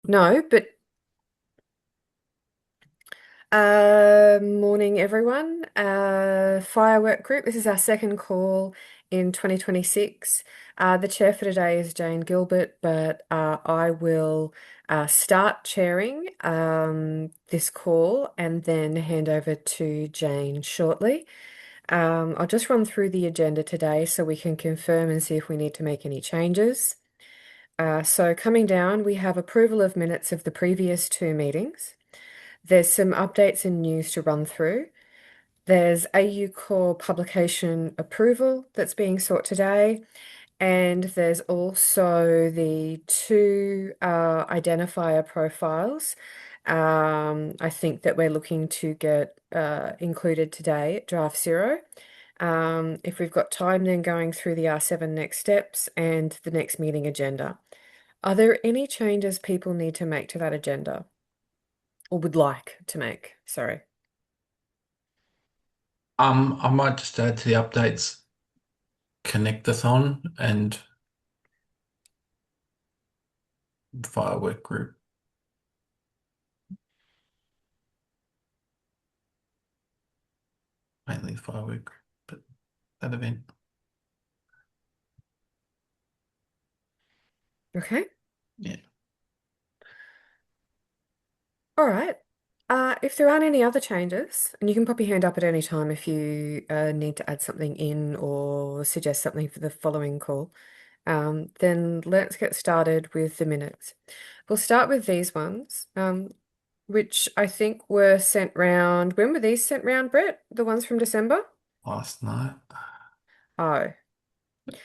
No, but morning, everyone. FHIR Work Group. This is our second call in 2026. The chair for today is Jane Gilbert, but I will start chairing this call and then hand over to Jane shortly. I'll just run through the agenda today so we can confirm and see if we need to make any changes. So coming down, we have approval of minutes of the previous two meetings. There's some updates and news to run through. There's AU Core publication approval that's being sought today, and there's also the two identifier profiles. I think that we're looking to get included today at draft zero. If we've got time, then going through the R7 next steps and the next meeting agenda. Are there any changes people need to make to that agenda or would like to make? Sorry. I might just add to the updates, Connectathon and Firework Group, mainly the Firework Group, but that event. Okay. Yeah. All right. If there aren't any other changes, and you can pop your hand up at any time if you need to add something in or suggest something for the following call, then let's get started with the minutes. We'll start with these ones, which I think were sent round. When were these sent round, Brett? The ones from December? Last night. Oh.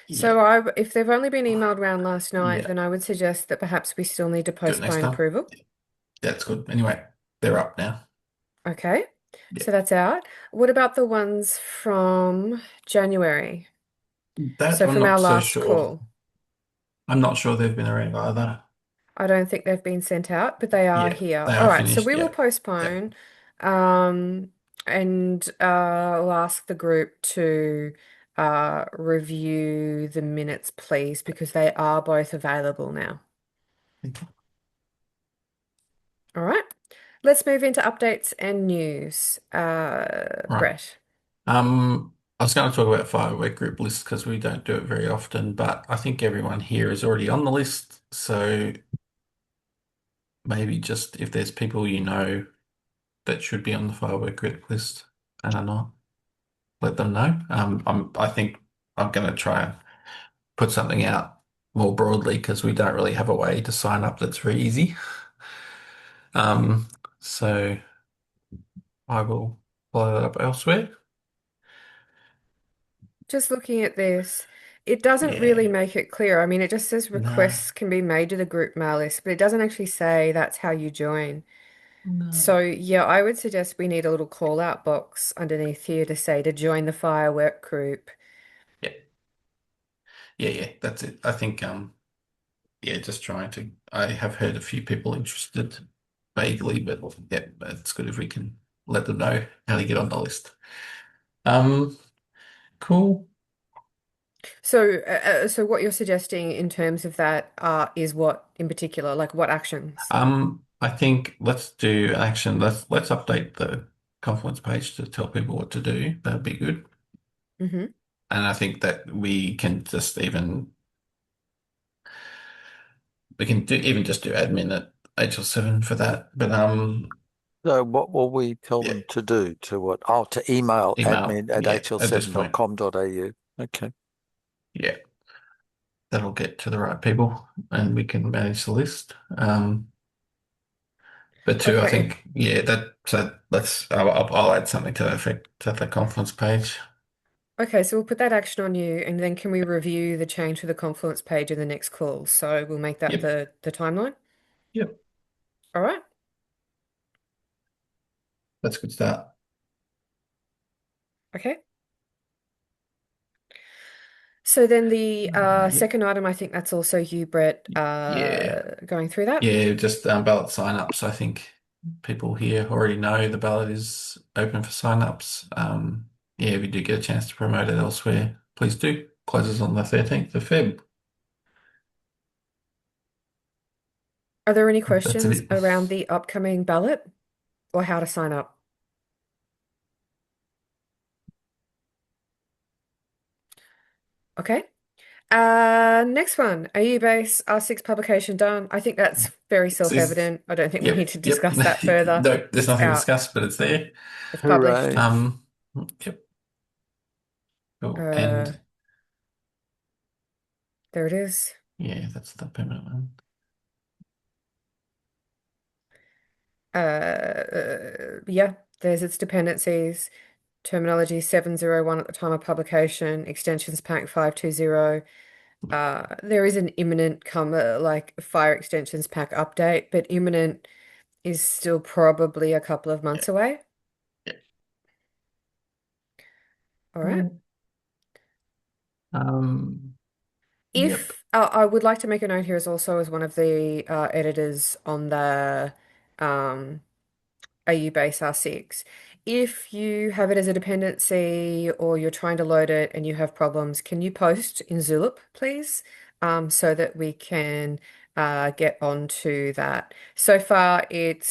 Yeah. So if they've only been emailed round last night, Yeah. then I would suggest that perhaps we still need to Do it next postpone time. approval. That's good. Anyway, they're up now. Okay, Yeah. so that's out. What about the ones from January? That So I'm from our not so last sure. call. I'm not sure they've been around either. I don't think they've been sent out, but they are Yeah, here. they All are right, so finished. we will Yeah. Yeah. postpone and we'll ask the group to review the minutes, please, because they are both available now. All right, let's move into updates and news. Right. Brett. I was going to talk about Firework Group lists because we don't do it very often, but I think everyone here is already on the list. So maybe just if there's people you know that should be on the firework group list and are not, let them know. I think I'm going to try and put something out more broadly because we don't really have a way to sign up that's very easy. Um, so I will follow that up elsewhere. Just looking at this, it doesn't really Yeah, make it clear. I mean, it just says no, requests can be made to the group mail list, but it doesn't actually say that's how you join. no. So, yeah, I would suggest we need a little call out box underneath here to say to join the firework group. Yeah, yeah, that's it. I think, yeah, just trying to. I have heard a few people interested vaguely, but yeah, it's good if we can let them know how to get on the list. Um, cool. So what you're suggesting in terms of that is what in particular, like what actions? I think let's do an action. Let's update the Confluence page to tell people what to do. That'd be good. Hmm. And I think that we can just even we can do even just do admin at HL7 for that. But So what will we tell yeah, them to do? To what? Oh, to email email. admin at Yeah, at this point. hl7.com.au. Okay. Yeah, that'll get to the right people and we can manage the list. But two, I Okay. think, yeah, that so let's I'll add something to that effect to the Confluence page. Okay, so we'll put that action on you, and then can we review the change to the Confluence page in the next call? So we'll make that Yep, the timeline. yep, All right. that's a good start. Okay. So then the Yep, second item, I think that's also you, Brett, yeah, going through that. yeah, just ballot sign-ups. I think people here already know the ballot is open for sign-ups. Yeah, if you do get a chance to promote it elsewhere, please do. Closes on the 13th of Feb. Are there any That's a questions bit. around the upcoming ballot or how to sign up? Okay. Next one, AU base R6 publication done. I think that's very It's, self-evident. I don't think we need yep, to yep. discuss that further. No, there's It's nothing to out. discuss, but it's there. It's published. Hooray. Um, yep. Cool. Uh, And there it is. yeah, that's the permanent one. Yeah, there's its dependencies. Terminology 701 at the time of publication. Extensions pack 520. There is an imminent come like fire extensions pack update, but imminent is still probably a couple of Yeah, months away. yeah. All right. Mm. Yep. If I would like to make a note here as also as one of the editors on the um, AU base R6. If you have it as a dependency or you're trying to load it and you have problems, can you post in Zulip, please? So that we can get onto that. So far, it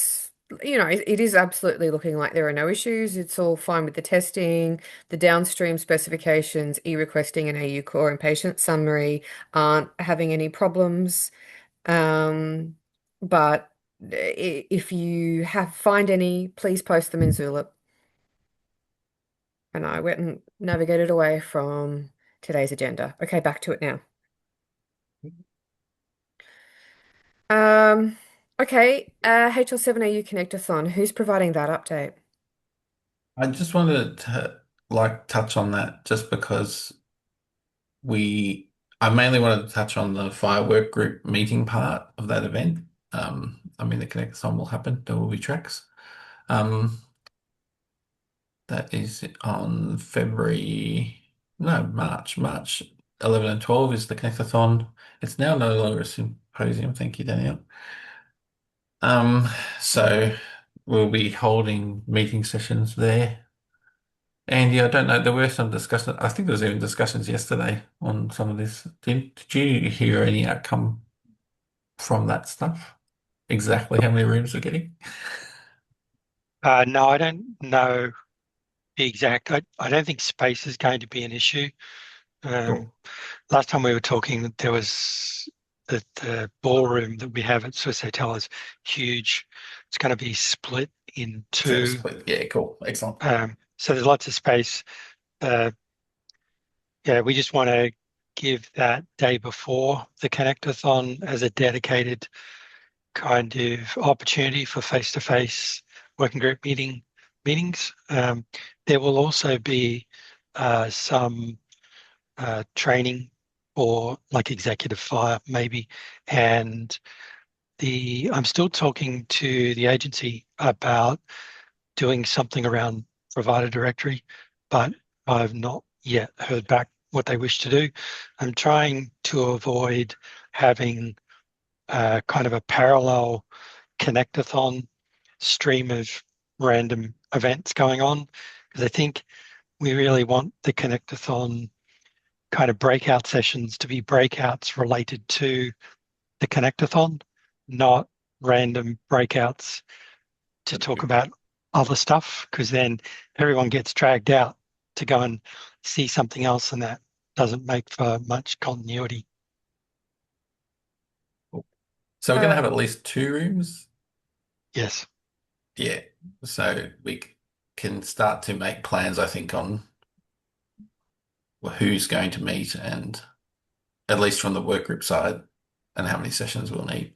is absolutely looking like there are no issues. It's all fine with the testing, the downstream specifications, e-requesting and AU core and patient summary aren't having any problems. Um, but if you have find any, please post them in Zulip. And I went and navigated away from today's agenda. Okay, back to it now. Um, okay, HL7AU Connectathon. Who's providing that update? I just wanted to like touch on that just because we I mainly wanted to touch on the FHIR Work Group meeting part of that event. I mean the connectathon will happen, there will be tracks. Um, that is on March 11 and 12 is the connectathon. It's now no longer a symposium, thank you, Danielle. Um, so we'll be holding meeting sessions there. Andy, I don't know. There were some discussions. I think there was even discussions yesterday on some of this. Did you hear any outcome from that stuff? Exactly how many rooms we're getting? No, I don't know the exact. I don't think space is going to be an issue. Cool. Last time we were talking, there was the ballroom that we have at Swiss Hotel is huge. It's going to be split in So two. split. Yeah, cool. Excellent. So there's lots of space. Uh, yeah, we just want to give that day before the Connectathon as a dedicated kind of opportunity for face-to-face working group meetings. There will also be some training or like executive fire maybe, and I'm still talking to the agency about doing something around provider directory, but I've not yet heard back what they wish to do. I'm trying to avoid having kind of a parallel connectathon stream of random events going on because I think we really want the connectathon kind of breakout sessions to be breakouts related to the connectathon, not random breakouts to talk about other stuff because then everyone gets dragged out to go and see something else and that doesn't make for much continuity. Cool. So we're going to Uh, have at least two rooms. Yes. Yeah. So we can start to make plans, I think, on who's going to meet and at least from the work group side and how many sessions we'll need.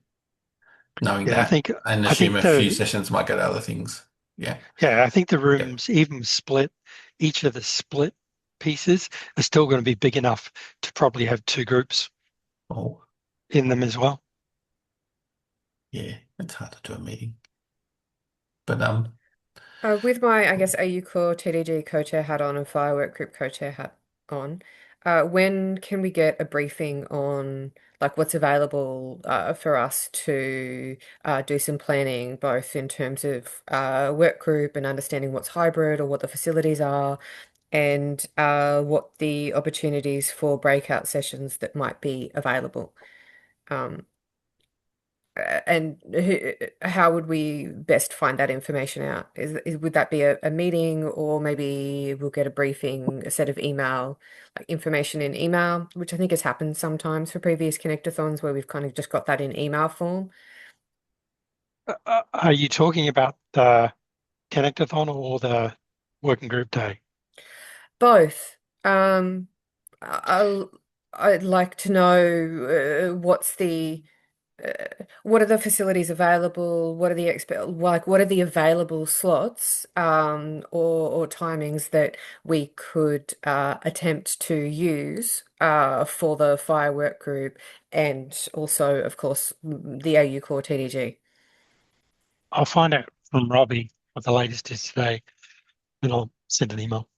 Knowing Yeah, that and I assume think a few sessions might go to other things. Yeah. I think the Yep. rooms even split, each of the split pieces are still going to be big enough to probably have two groups Oh, in them as well. yeah. It's hard to do a meeting. But with my, I guess, AU Core TDG co-chair hat on and Firework Group co-chair hat on, when can we get a briefing on like what's available for us to do some planning, both in terms of work group and understanding what's hybrid or what the facilities are, and what the opportunities for breakout sessions that might be available. Um, And how would we best find that information out? Would that be a meeting, or maybe we'll get a briefing, a set of email, like information in email, which I think has happened sometimes for previous connectathons where we've kind of just got that in email form. Are you talking about the Connectathon or the working group day? Both. I'll, I'd like to know what are the facilities available? What are the what are the available slots or timings that we could attempt to use for the FHIR Work Group and also, of course, the AU Core TDG. I'll find out from Robbie what the latest is today, and I'll send an email.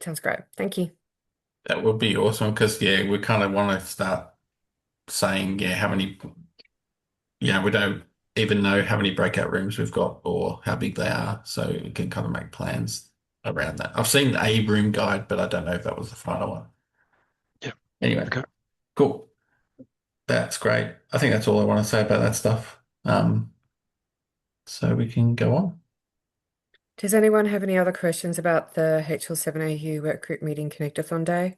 Sounds great. Thank you. That would be awesome because yeah, we kind of want to start saying yeah how many. Yeah, we don't even know how many breakout rooms we've got or how big they are, so we can kind of make plans around that. I've seen a room guide, but I don't know if that was the final one. Yeah. Anyway, Okay. cool. That's great. I think that's all I want to say about that stuff. So we can go on. Does anyone have any other questions about the HL7AU Work Group Meeting Connectathon Day?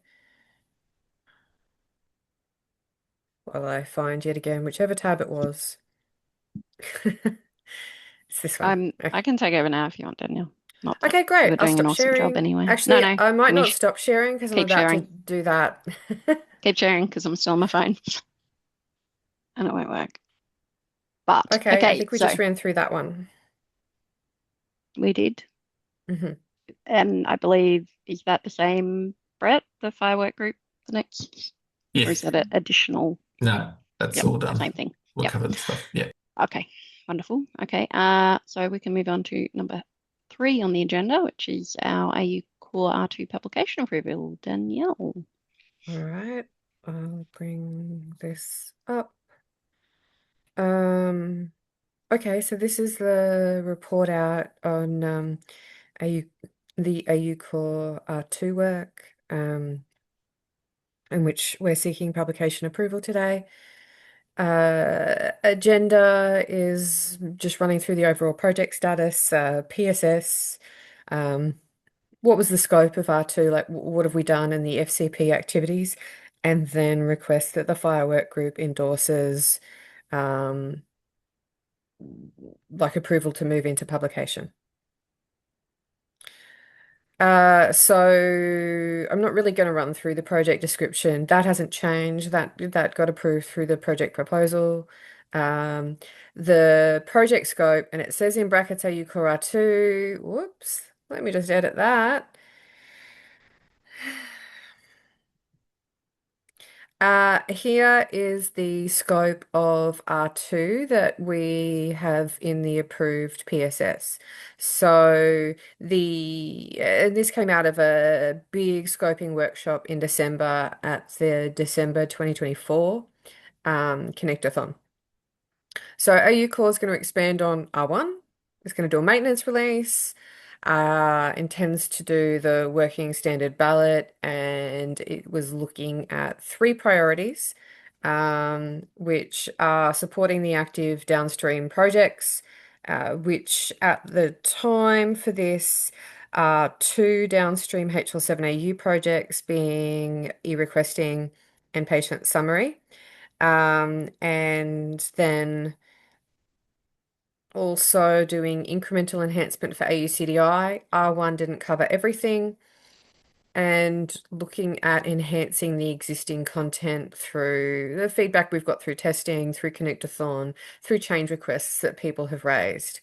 While I find yet again whichever tab it was. It's this one. I can take over now if you want, Daniel. Not that Okay, you great. were I'll doing an stop awesome job sharing. anyway. Actually, No, I might not finish. stop sharing because I'm Keep about to sharing. do that. Keep sharing because I'm still on my phone and it won't work. But Okay, I okay, think we so just ran through that one. we did, Hmm. and I believe is that the same, Brett, the firework group, the next, or is Yes. that an additional? No, that's Yep, all done. same thing. We'll Yep. cover the stuff. Yeah. Okay, wonderful. Okay, so we can move on to number 3 on the agenda, which is our AU Core R2 publication approval. Danielle. All right, I'll bring this up. Okay, so this is the report out on AU, the AU Core R2 work, in which we're seeking publication approval today. Agenda is just running through the overall project status, PSS, what was the scope of R2, like what have we done in the FCP activities, and then request that the firework group endorses um, like approval to move into publication. So I'm not really going to run through the project description. That hasn't changed. That got approved through the project proposal. Um, the project scope, and it says in brackets AU Core R2. Whoops. Let me just edit that. Here is the scope of R2 that we have in the approved PSS. So this came out of a big scoping workshop in December at the December 2024 Connectathon. So AU Core is going to expand on R1. It's going to do a maintenance release, intends to do the working standard ballot, and it was looking at 3 priorities, which are supporting the active downstream projects, which at the time for this are 2 downstream HL7AU projects being e-requesting and patient summary. And then also doing incremental enhancement for AUCDI. R1 didn't cover everything. And looking at enhancing the existing content through the feedback we've got through testing, through Connectathon, through change requests that people have raised.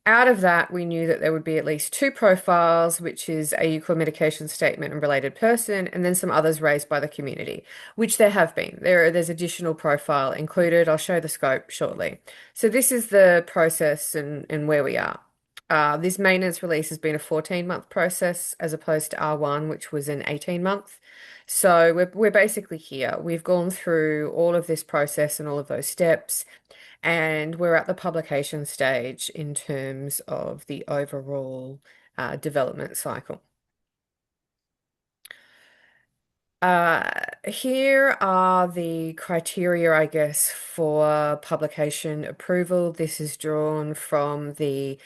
Out of that, we knew that there would be at least 2 profiles, which is a Euclid medication statement and related person, and then some others raised by the community, which there have been. There's additional profile included. I'll show the scope shortly. So this is the process and where we are. This maintenance release has been a 14-month process as opposed to R1, which was an 18-month. So we're basically here. We've gone through all of this process and all of those steps, and we're at the publication stage in terms of the overall development cycle. Here are the criteria, I guess, for publication approval. This is drawn from the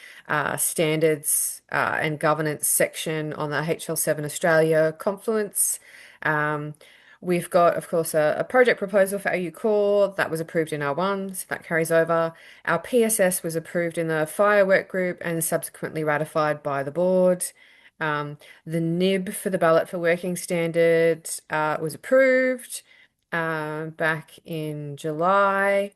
standards and governance section on the HL7 Australia Confluence. Um, we've got, of course, a project proposal for AU Core that was approved in R1, so that carries over. Our PSS was approved in the FHIR Work Group and subsequently ratified by the board. Um, the nib for the ballot for working standard was approved back in July.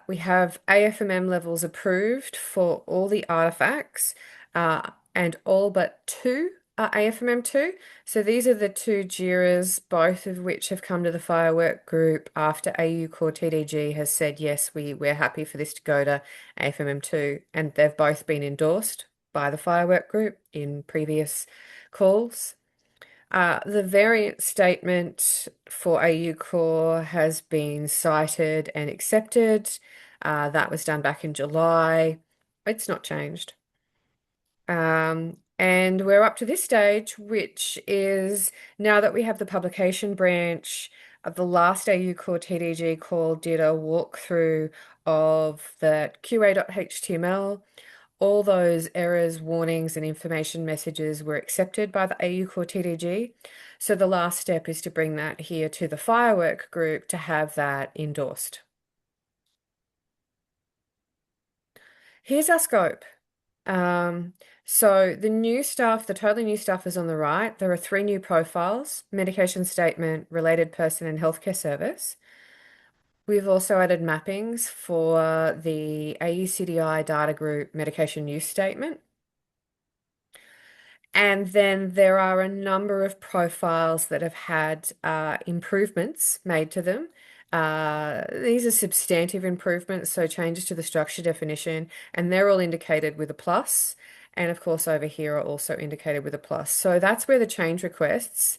We have AFMM levels approved for all the artifacts, and all but two are AFMM2. So these are the two JIRAs, both of which have come to the FHIR Work Group after AU Core TDG has said, yes, we're happy for this to go to AFMM2, and they've both been endorsed by the FHIR Work Group in previous calls. The variant statement for AU Core has been cited and accepted. That was done back in July. It's not changed. And we're up to this stage, which is now that we have the publication branch, the last AU Core TDG call did a walkthrough of the QA.html. All those errors, warnings, and information messages were accepted by the AU Core TDG. So the last step is to bring that here to the FHIR Work Group to have that endorsed. Here's our scope. So the new stuff, the totally new stuff is on the right. There are 3 new profiles: medication statement, related person, and healthcare service. We've also added mappings for the AUCDI data group medication use statement. And then there are a number of profiles that have had improvements made to them. These are substantive improvements, so changes to the structure definition, and they're all indicated with a plus. And of course, over here are also indicated with a plus. So that's where the change requests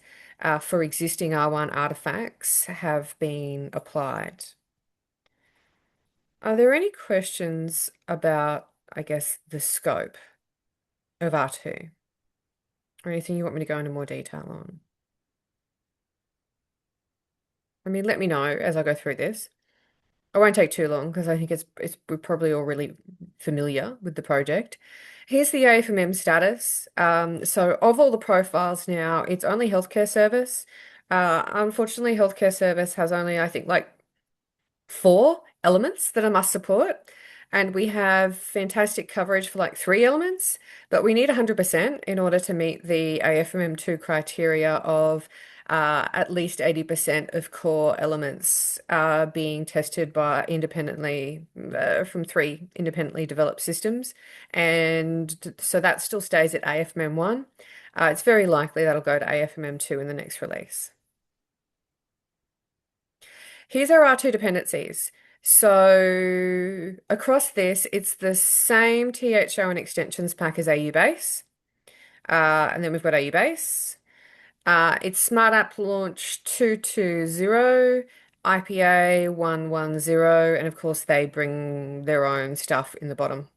for existing R1 artifacts have been applied. Are there any questions about, I guess, the scope of R2? Or anything you want me to go into more detail on? I mean, let me know as I go through this. I won't take too long because I think we're probably all really familiar with the project. Here's the AFMM status. So of all the profiles now, it's only healthcare service. Unfortunately, healthcare service has only, I think, like 4 elements that I must support. And we have fantastic coverage for like 3 elements, but we need 100% in order to meet the AFMM2 criteria of at least 80% of core elements being tested by independently from 3 independently developed systems. And so that still stays at AFMM1. It's very likely that'll go to AFMM2 in the next release. Here's our R2 dependencies. So across this, it's the same THO and extensions pack as AU base. And then we've got AU base. It's Smart App Launch 220, IPA 110, and of course they bring their own stuff in the bottom.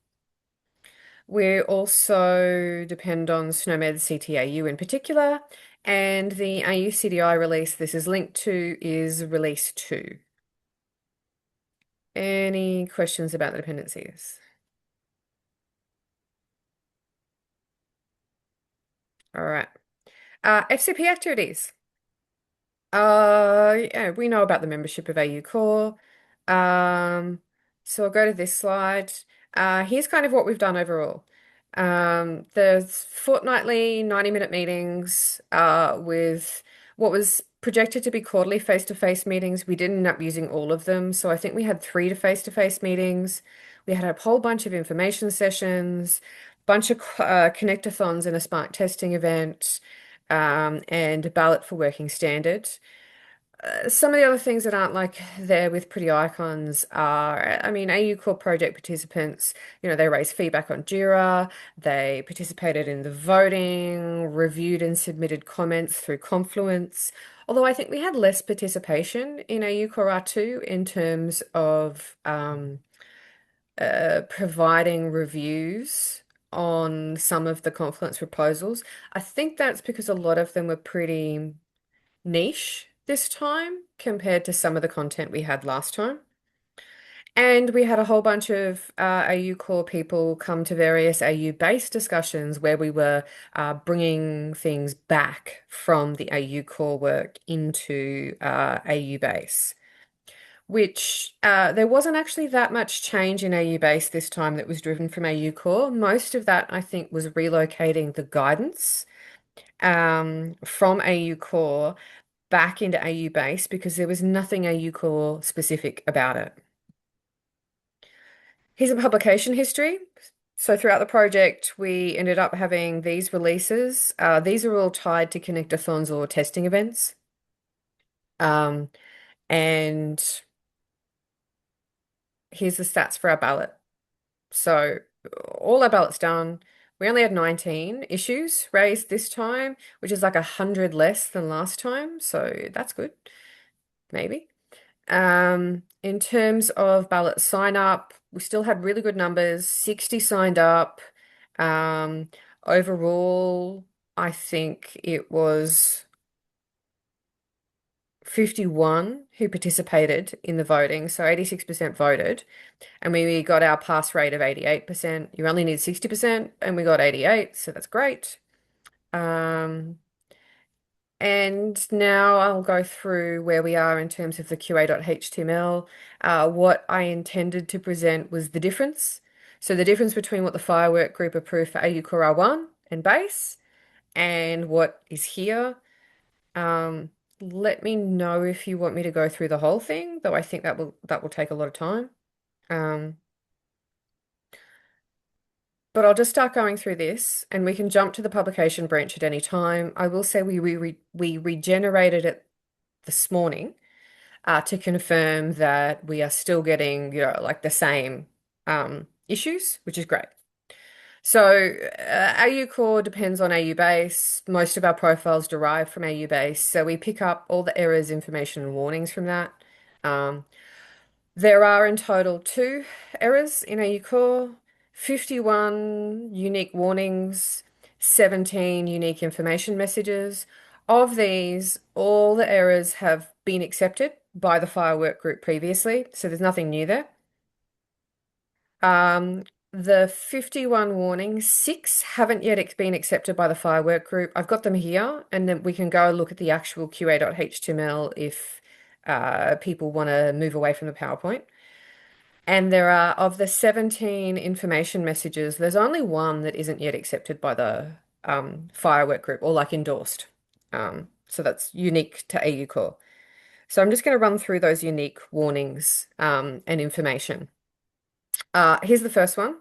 We also depend on SNOMED CTAU in particular, and the AU-CDI release this is linked to is release 2. Any questions about the dependencies? All right. FCP activities. Yeah, we know about the membership of AU Core. So I'll go to this slide. Here's kind of what we've done overall. There's fortnightly 90-minute meetings with what was projected to be quarterly face-to-face meetings. We didn't end up using all of them, so I think we had 3 to face-to-face meetings. We had a whole bunch of information sessions, bunch of connectathons and a Spark testing event, and a ballot for working standard. Some of the other things that aren't like there with pretty icons are, I mean, AU Core project participants, they raised feedback on Jira, they participated in the voting, reviewed and submitted comments through Confluence. Although I think we had less participation in AU Core R2 in terms of providing reviews on some of the Confluence proposals. I think that's because a lot of them were pretty niche this time compared to some of the content we had last time. And we had a whole bunch of AU core people come to various AU-based discussions where we were bringing things back from the AU core work into AU base, which there wasn't actually that much change in AU base this time that was driven from AU core. Most of that, I think, was relocating the guidance from AU core back into AU base because there was nothing AU core specific about it. Here's a publication history. So throughout the project, we ended up having these releases. These are all tied to connectathons or testing events. And here's the stats for our ballot. So all our ballots done. We only had 19 issues raised this time, which is like 100 less than last time. So that's good, maybe. In terms of ballot sign up, we still had really good numbers, 60 signed up. Um, Overall, I think it was 51 who participated in the voting, so 86% voted, and we got our pass rate of 88%. You only need 60%, and we got 88, so that's great. And now I'll go through where we are in terms of the QA.html. What I intended to present was the difference. So the difference between what the FHIR Work Group approved for AU Core R1 and base and what is here. Let me know if you want me to go through the whole thing, though I think that will take a lot of time. But I'll just start going through this and we can jump to the publication branch at any time. I will say we regenerated it this morning to confirm that we are still getting, like the same issues, which is great. So AU Core depends on AU Base. Most of our profiles derive from AU Base. So we pick up all the errors, information, and warnings from that. There are in total 2 errors in AU Core, 51 unique warnings, 17 unique information messages. Of these, all the errors have been accepted by the FHIR Work Group previously, so there's nothing new there. The 51 warnings, 6 haven't yet been accepted by the FHIR Work Group. I've got them here, and then we can go look at the actual QA.html if people want to move away from the PowerPoint. And there are, of the 17 information messages, there's only 1 that isn't yet accepted by the FHIR Work Group or like endorsed. So that's unique to AU Core. So I'm just going to run through those unique warnings and information. Here's the first one.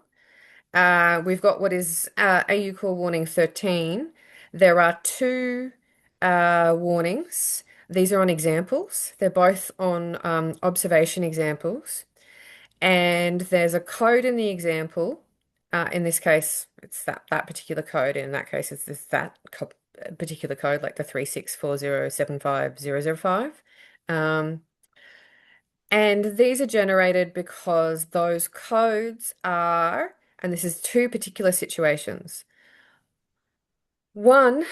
We've got what is AU Core Warning 13. There are 2 warnings. These are on examples. They're both on observation examples. And there's a code in the example. In this case, it's that particular code. In that case, it's that particular code, like the 364075005. And these are generated because those codes are, and this is 2 particular situations. One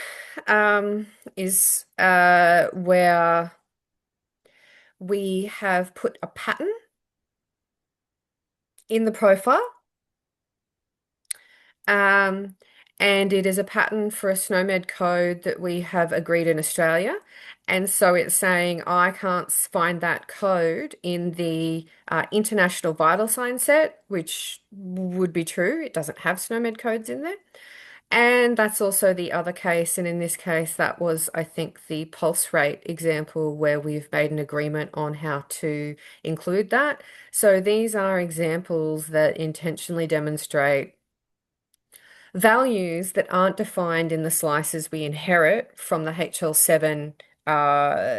is where we have put a pattern in the profile. And it is a pattern for a SNOMED code that we have agreed in Australia. And so it's saying I can't find that code in the international vital sign set, which would be true. It doesn't have SNOMED codes in there. And that's also the other case. And in this case, that was, I think, the pulse rate example where we've made an agreement on how to include that. So these are examples that intentionally demonstrate values that aren't defined in the slices we inherit from the HL7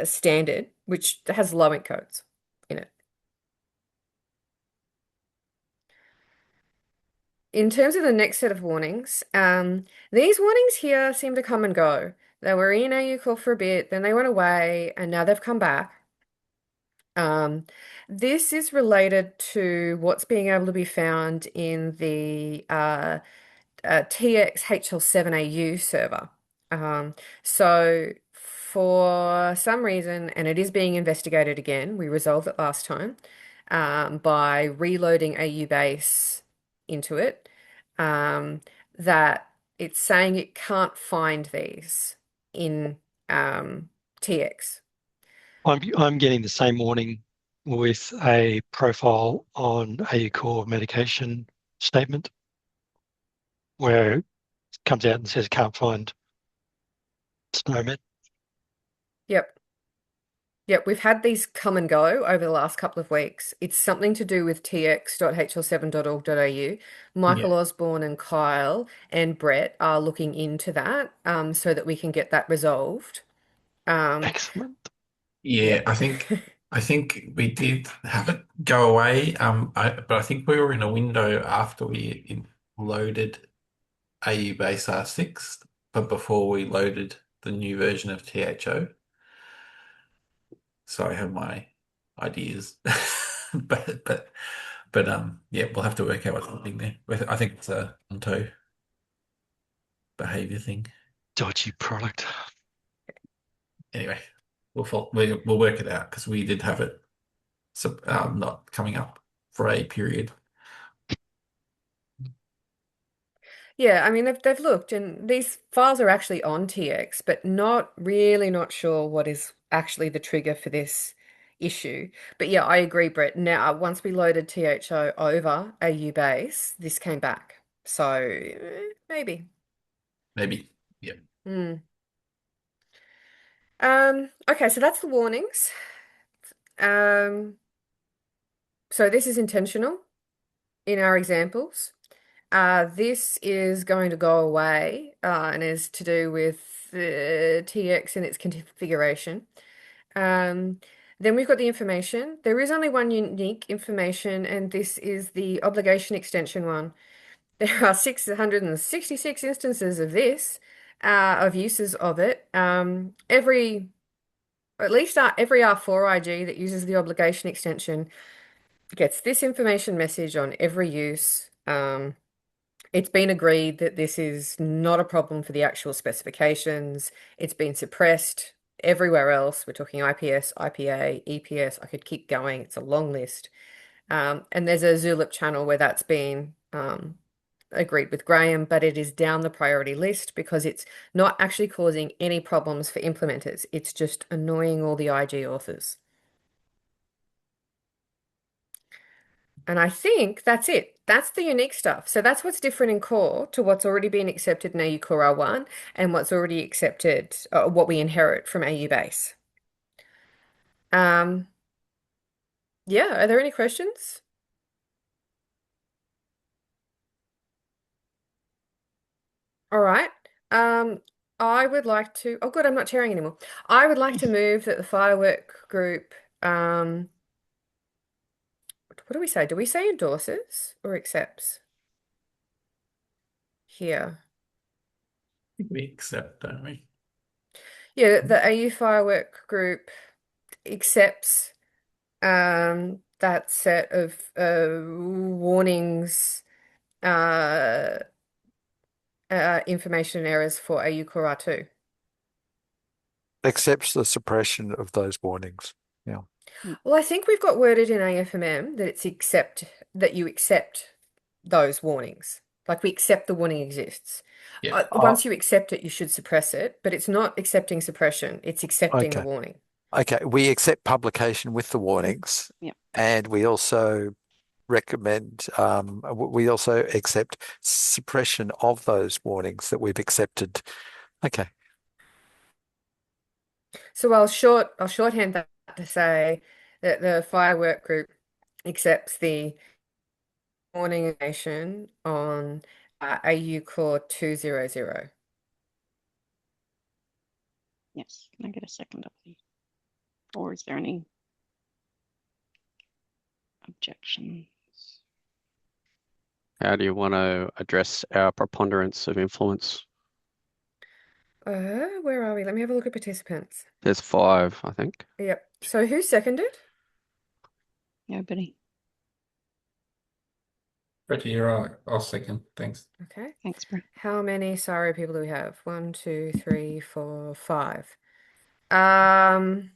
standard, which has low encodes in it. In terms of the next set of warnings, these warnings here seem to come and go. They were in AU Core for a bit, then they went away, and now they've come back. This is related to what's being able to be found in the TX HL7AU server. So for some reason, and it is being investigated again, we resolved it last time, by reloading AU base into it, that it's saying it can't find these in TX. I'm getting the same warning with a profile on a core medication statement where it comes out and says can't find SNOMED. Yep. Yep, we've had these come and go over the last couple of weeks. It's something to do with tx.hl7.org.au. Michael Yeah. Osborne and Kyle and Brett are looking into that, so that we can get that resolved. Excellent. Yeah, Yep. I think we did have it go away. But I think we were in a window after we loaded AU base R6, but before we loaded the new version of THO. So I have my ideas, but yeah, we'll have to work out what's happening there. I think it's a Onto behavior thing. Dodgy product. Anyway, we'll work it out because we did have it not coming up for a period. Yeah, I mean they've looked and these files are actually on TX, but not sure what is actually the trigger for this issue. But yeah, I agree, Brett. Now, once we loaded THO over AU base, this came back. So maybe. Maybe. Yeah. Hmm. Okay, so that's the warnings. Um, so this is intentional in our examples. This is going to go away, and is to do with TX and its configuration. Then we've got the information. There is only one unique information, and this is the obligation extension one. There are 666 instances of this, of uses of it. At least every R4 IG that uses the obligation extension gets this information message on every use. It's been agreed that this is not a problem for the actual specifications. It's been suppressed everywhere else. We're talking IPS, IPA, EPS. I could keep going. It's a long list. And there's a Zulip channel where that's been agreed with Graham, but it is down the priority list because it's not actually causing any problems for implementers. It's just annoying all the IG authors. And I think that's it. That's the unique stuff. So that's what's different in core to what's already been accepted in AU Core R1 and what's already accepted, what we inherit from AU Base. Um, yeah, are there any questions? All right. I would like to, oh good, I'm not chairing anymore. I would like to move that the FHIR Work Group, what do we say? Do we say endorses or accepts? Here. I think we accept, don't we? Yeah, the AU FHIR Work Group accepts that set of warnings, information errors for AU Core R2. Accepts the suppression of those warnings. Yeah. Well, I think we've got worded in AFMM that that you accept those warnings. Like we accept the warning exists. Yeah. Once you accept it, you should suppress it, but it's not accepting suppression, it's accepting the Okay. warning. Okay. We accept publication with the warnings. Yeah. And we also recommend, we also accept suppression of those warnings that we've accepted. Okay. So I'll shorthand that to say that the FHIR Work Group accepts the warning information on AU Core 200. Yes. Can I get a second up, please? Or is there any objections? How do you want to address our preponderance of influence? Where are we? Let me have a look at participants. There's 5, I think. Yep. So who seconded? Nobody. Reggie, you're right. I'll second. Thanks. Okay. Thanks, Brett. How many sorry people do we have? 1, 2, 3, 4, 5. Um,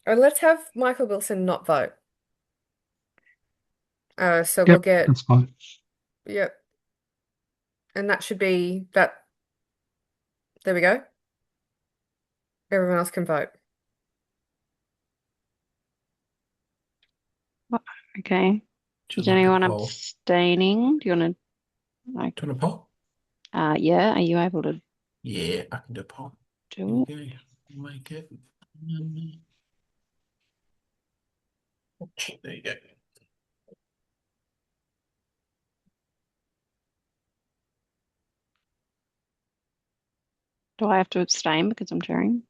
or let's have Michael Wilson not vote. So we'll Yep, get, that's fine. yep. And that should be that. There we go. Everyone else can vote. Okay. Just Is like a anyone poll. abstaining? Do you want to, like, Do you want a poll? yeah, are you able to Yeah, I can do a poll. do it? Okay, make it. There you go. Do I have to abstain because I'm chairing?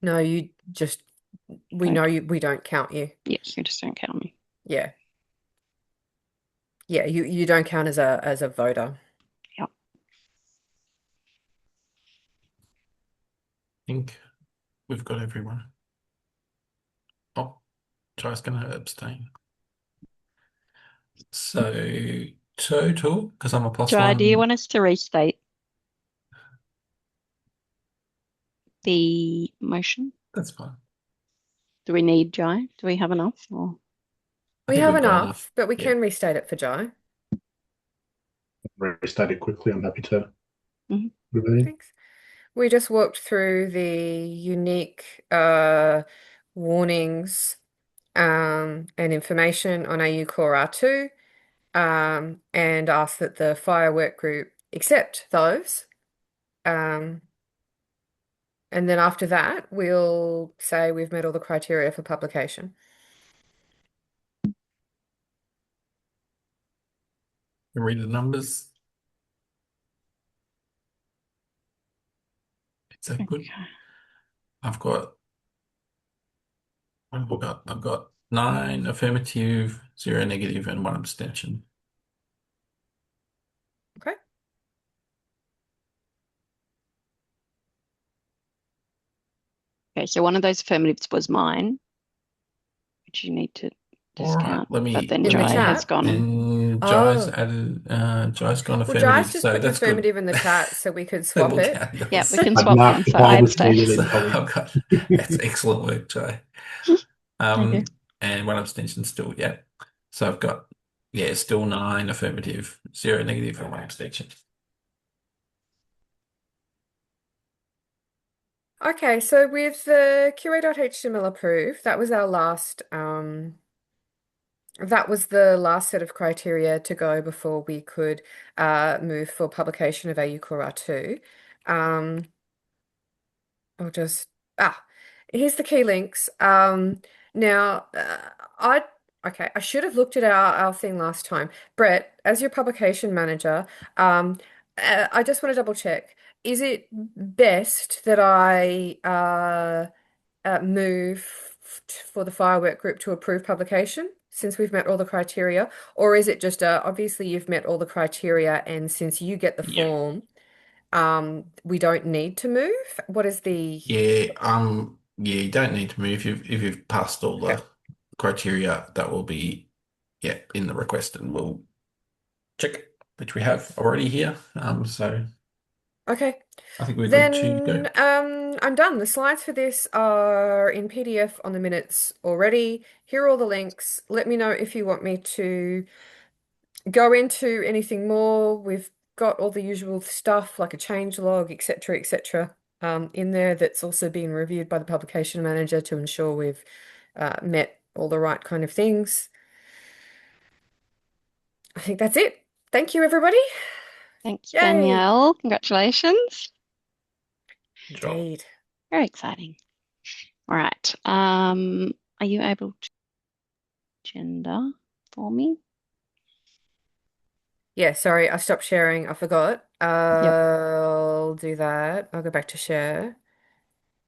No, you just, we Okay. know we don't count you. Yes, you just don't count me. Yeah. Yeah, you don't count as a voter. Yep. I think we've got everyone. Oh, Jai's going to abstain. So total, because I'm a plus Jai, do you one. want us to restate the motion? That's fine. Do we need Jai? Do we have enough? Or I We think have we've got enough, enough. but we Yeah. can restate it for Jai. Restate it quickly. I'm happy to Mhm. review. Thanks. We just walked through the unique warnings and information on AU Core R2 and asked that the FHIR Work Group accept those. And then after that, we'll say we've met all the criteria for publication. Can read the numbers. Is that good? Okay. I've got, what have I got? I've got 9 affirmative, 0 negative, and 1 abstention. Okay. Okay, so one of those affirmatives was mine, which you need to All right, discount. let But me then In the Jai has chat. gone. and Jai's Oh, added Jai's gone well, Jai's affirmative, just so put an that's good. affirmative in the chat so we could Then swap we'll it. count Yeah, we yours. can I'd swap them. mark So if I I was abstain. needed So in column. I've got that's excellent work, Jai. Thank you. And 1 abstention still, yeah. So I've got still 9 affirmative, 0 negative, and 1 abstention. Okay, so with the QA.html approved, that was the last set of criteria to go before we could move for publication of AU Core R2. I'll just here's the key links. Now I should have looked at our thing last time. Brett, as your publication manager, I just want to double check. Is it best that I move for the FHIR Work Group to approve publication since we've met all the criteria? Or is it just obviously you've met all the criteria and since you get the Yeah. form, we don't need to move? What is the You don't need to move if you've passed all Okay. the criteria that will be in the request and we'll check it, which we have already here. So Okay. I think we're good to Then go. I'm done. The slides for this are in PDF on the minutes already. Here are all the links. Let me know if you want me to go into anything more. We've got all the usual stuff like a change log, etc., in there that's also been reviewed by the publication manager to ensure we've met all the right kind of things. I think that's it. Thank you, everybody. Thanks, Yay. Danielle. Congratulations. Sure. Indeed. Very exciting. All right. Are you able to agenda for me? Yeah, sorry, I stopped sharing. I forgot. Yep. I'll do that. I'll go back to share.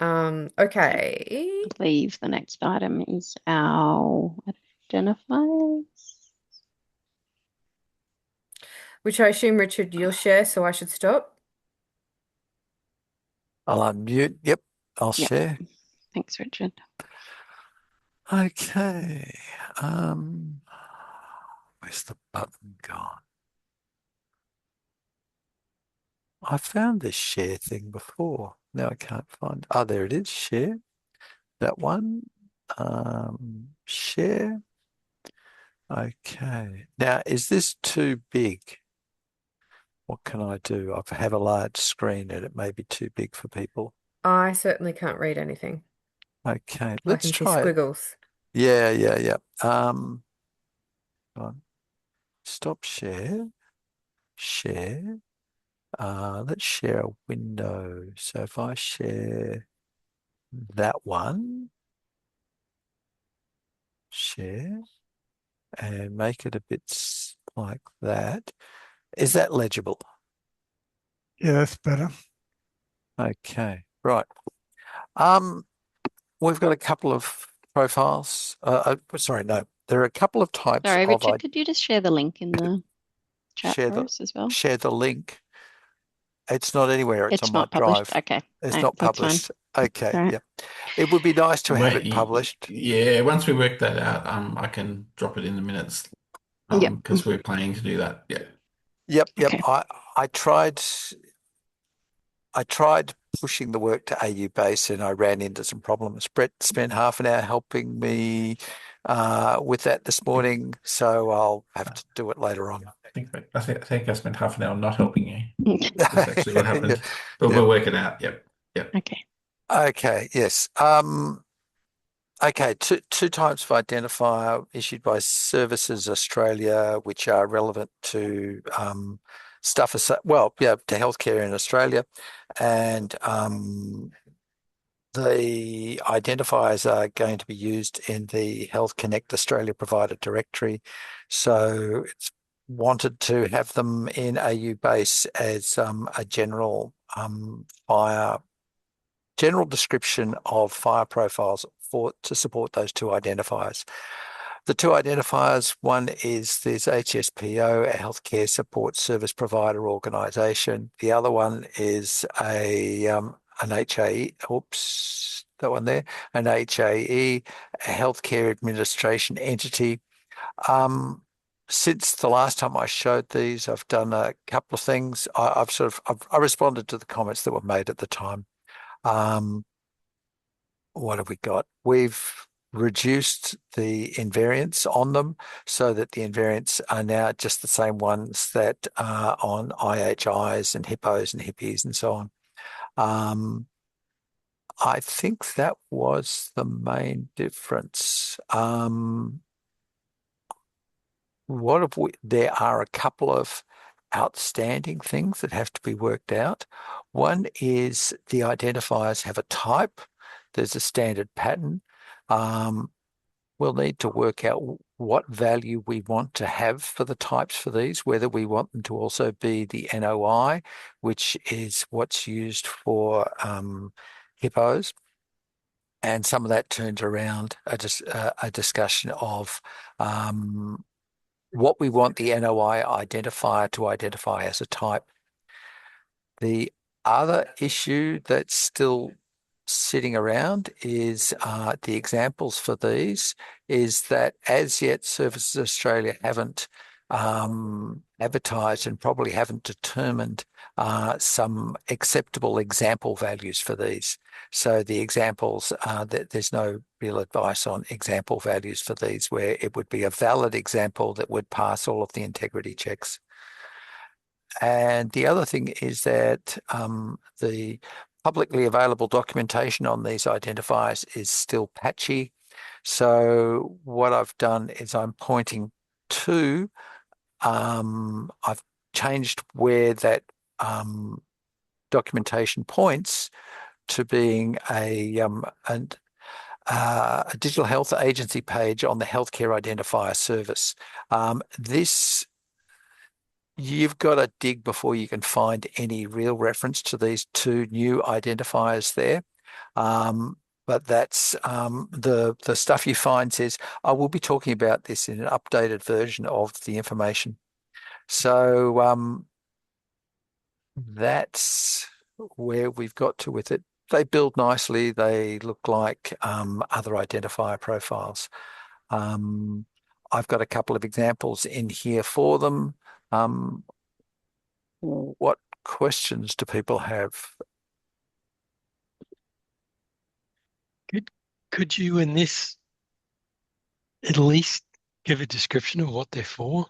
Okay. I believe the next item is our identifiers. Which I assume, Richard, you'll share, so I should stop. I'll unmute. Yep, I'll Yep. share. Thanks, Richard. Okay. Where's the button gone? I found this share thing before. Now I can't find. Oh, there it is. Share. That one. Share. Okay. Now, is this too big? What can I do? I have a large screen and it may be too big for people. I certainly can't read anything. Okay, I let's can see try it. squiggles. Yeah. On. Stop share. Share. Let's share a window. So if I share that one, share, and make it a bit like that. Is that legible? Yeah, that's better. Okay, right. We've got a couple of profiles. Sorry, no. There are a couple of types Sorry, of Richard, could you just share the link in the chat share for the us as well? share the link. It's not anywhere. It's on It's my not published. drive. Okay, It's no, not that's fine. published. Okay, All right. yeah. It would be nice to have it Wait, published. yeah, once we work that out, I can drop it in the minutes, Yep. because we're planning to do that. Yeah. Yep. Okay. I tried pushing the work to AU base and I ran into some problems. Brett spent half an hour helping me with that this morning, so I'll have to do it later on. I think I spent half an hour not helping you. That's actually what happened. But Yep. we'll work it out. Yep. Okay. Okay, yes. Okay, two types of identifier issued by Services Australia, which are relevant to stuff, to healthcare in Australia. And the identifiers are going to be used in the Health Connect Australia provider directory. So it's wanted to have them in AU base as a general general description of FHIR profiles to support those two identifiers. The two identifiers, one is this HSP-O, a healthcare support service provider organisation. The other one is an HAE, oops, that one there, an HAE, a healthcare administration entity. Since the last time I showed these, I've done a couple of things. I responded to the comments that were made at the time. What have we got? We've reduced the invariants on them so that the invariants are now just the same ones that are on IHIs and HIPPOs and HIPPIes and so on. I think that was the main difference. There are a couple of outstanding things that have to be worked out. One is the identifiers have a type. There's a standard pattern. We'll need to work out what value we want to have for the types for these, whether we want them to also be the NOI, which is what's used for HIPPOs. And some of that turns around a discussion of what we want the NOI identifier to identify as a type. The other issue that's still sitting around is the examples for these is that as yet Services Australia haven't advertised and probably haven't determined some acceptable example values for these. So the examples, there's no real advice on example values for these where it would be a valid example that would pass all of the integrity checks. And the other thing is that the publicly available documentation on these identifiers is still patchy. So what I've done is I'm pointing to, I've changed where that documentation points to being a digital health agency page on the healthcare identifier service. You've got to dig before you can find any real reference to these two new identifiers there. But that's the stuff you find says, I will be talking about this in an updated version of the information. So that's where we've got to with it. They build nicely. They look like other identifier profiles. I've got a couple of examples in here for them. What questions do people have? Could you in this at least give a description of what they're for?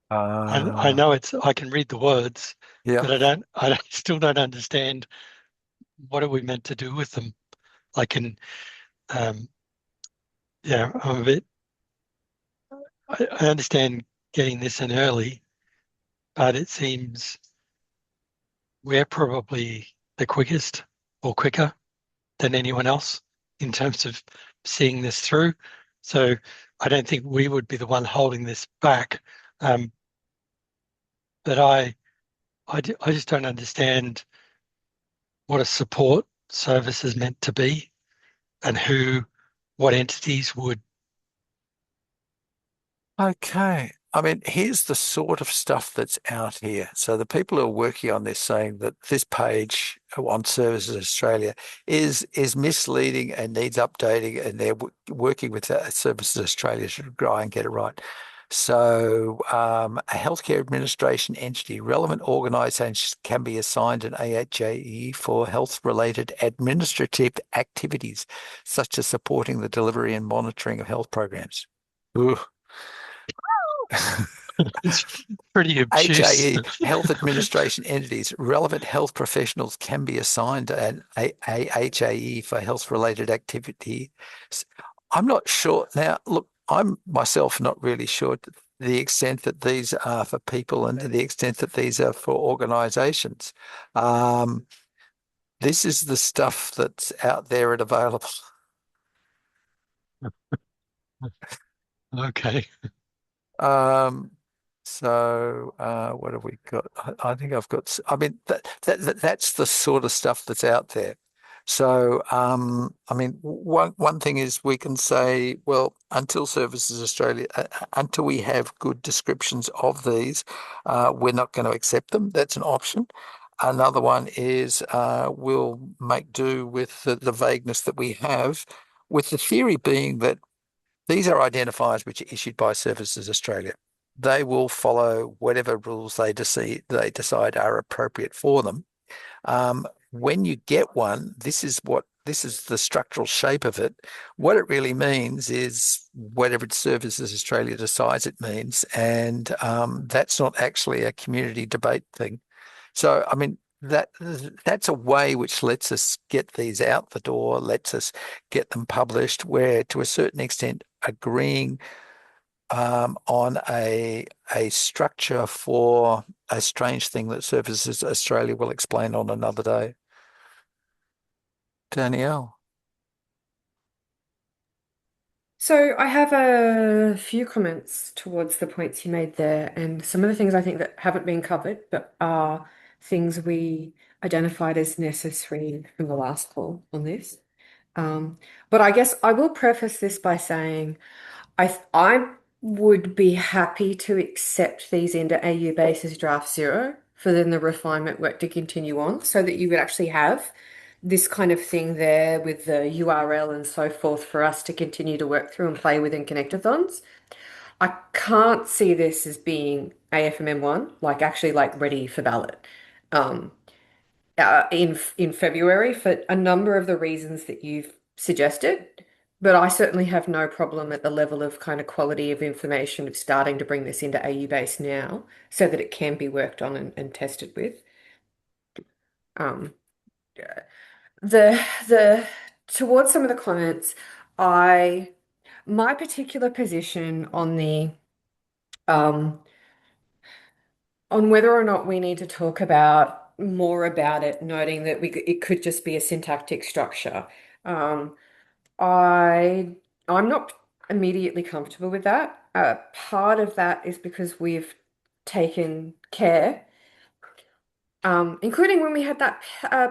I know I can read the words, Yeah. but I still don't understand what are we meant to do with them. I can, yeah, I'm a bit, I understand getting this in early, but it seems we're probably the quickest or quicker than anyone else in terms of seeing this through. So I don't think we would be the one holding this back. Um, but I just don't understand what a support service is meant to be and what entities would. Okay. I mean, here's the sort of stuff that's out here. So the people who are working on this saying that this page on Services Australia is misleading and needs updating, and they're working with Services Australia to try and get it right. So a healthcare administration entity, relevant organisations can be assigned an AHAE for health-related administrative activities, such as supporting the delivery and monitoring of health programs. Ugh. It's pretty obtuse. HAE, health administration entities, relevant health professionals can be assigned a HAE for health-related activity. I'm not sure. Now, look, I'm myself not really sure to the extent that these are for people and to the extent that these are for organisations. This is the stuff that's out there and available. Okay. Um, what have we got? I think I've got. I mean, that's the sort of stuff that's out there. So, I mean, one thing is we can say, well, until Services Australia, until we have good descriptions of these, we're not going to accept them. That's an option. Another one is we'll make do with the vagueness that we have, with the theory being that these are identifiers which are issued by Services Australia. They will follow whatever rules they decide are appropriate for them. When you get one, this is the structural shape of it. What it really means is whatever Services Australia decides it means, and that's not actually a community debate thing. So, I mean, that's a way which lets us get these out the door, lets us get them published, where to a certain extent agreeing on a structure for a strange thing that Services Australia will explain on another day. Danielle. So I have a few comments towards the points you made there, and some of the things I think that haven't been covered, but are things we identified as necessary from the last call on this. But I guess I will preface this by saying I would be happy to accept these into AU basis draft zero for then the refinement work to continue on so that you would actually have this kind of thing there with the URL and so forth for us to continue to work through and play with in connectathons. I can't see this as being AFMM1, like actually like ready for ballot. Um, in February for a number of the reasons that you've suggested. But I certainly have no problem at the level of kind of quality of information of starting to bring this into AU base now so that it can be worked on and tested with. Um, the towards some of the comments, my particular position um on whether or not we need to talk about more about it, noting that it could just be a syntactic structure. Um, I I'm not immediately comfortable with that. Part of that is because we've taken care, including when we had that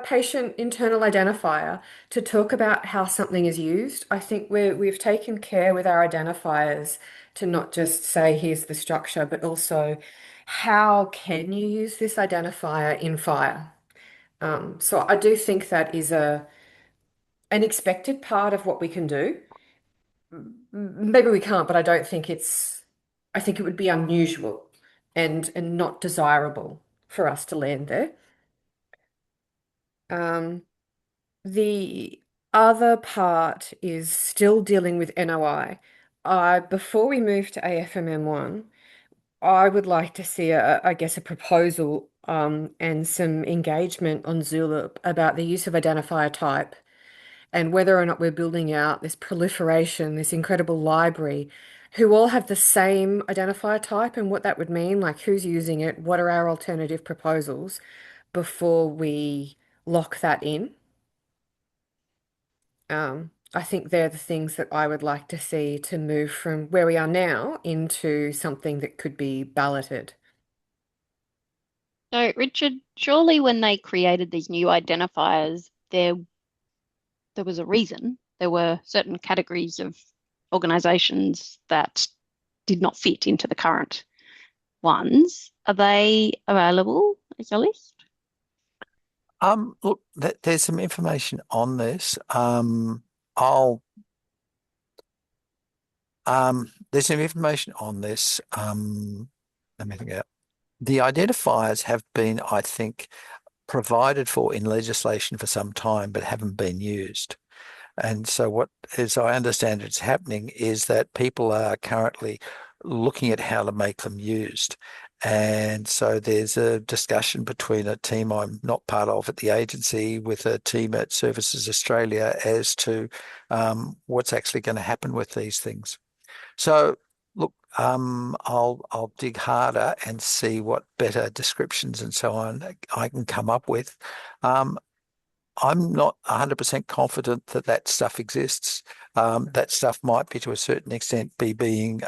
patient internal identifier to talk about how something is used. I think we've taken care with our identifiers to not just say here's the structure, but also how can you use this identifier in FHIR. So I do think that is an expected part of what we can do. Maybe we can't, but I don't think I think it would be unusual and not desirable for us to land there. The other part is still dealing with NOI. Before we move to AFMM1, I would like to see I guess, a proposal and some engagement on Zulip about the use of identifier type and whether or not we're building out this proliferation, this incredible library, who all have the same identifier type and what that would mean, like who's using it, what are our alternative proposals before we lock that in. I think they're the things that I would like to see to move from where we are now into something that could be balloted. So, Richard, surely when they created these new identifiers, there was a reason. There were certain categories of organisations that did not fit into the current ones. Are they available as a list? Look, there's some information on this. I'll there's some information on this. Let me think out. The identifiers have been, I think, provided for in legislation for some time, but haven't been used. And so what, as I understand it's happening, is that people are currently looking at how to make them used. And so there's a discussion between a team I'm not part of at the agency with a team at Services Australia as to what's actually going to happen with these things. So look, I'll dig harder and see what better descriptions and so on I can come up with. I'm not 100% confident that that stuff exists. That stuff might be, to a certain extent, be being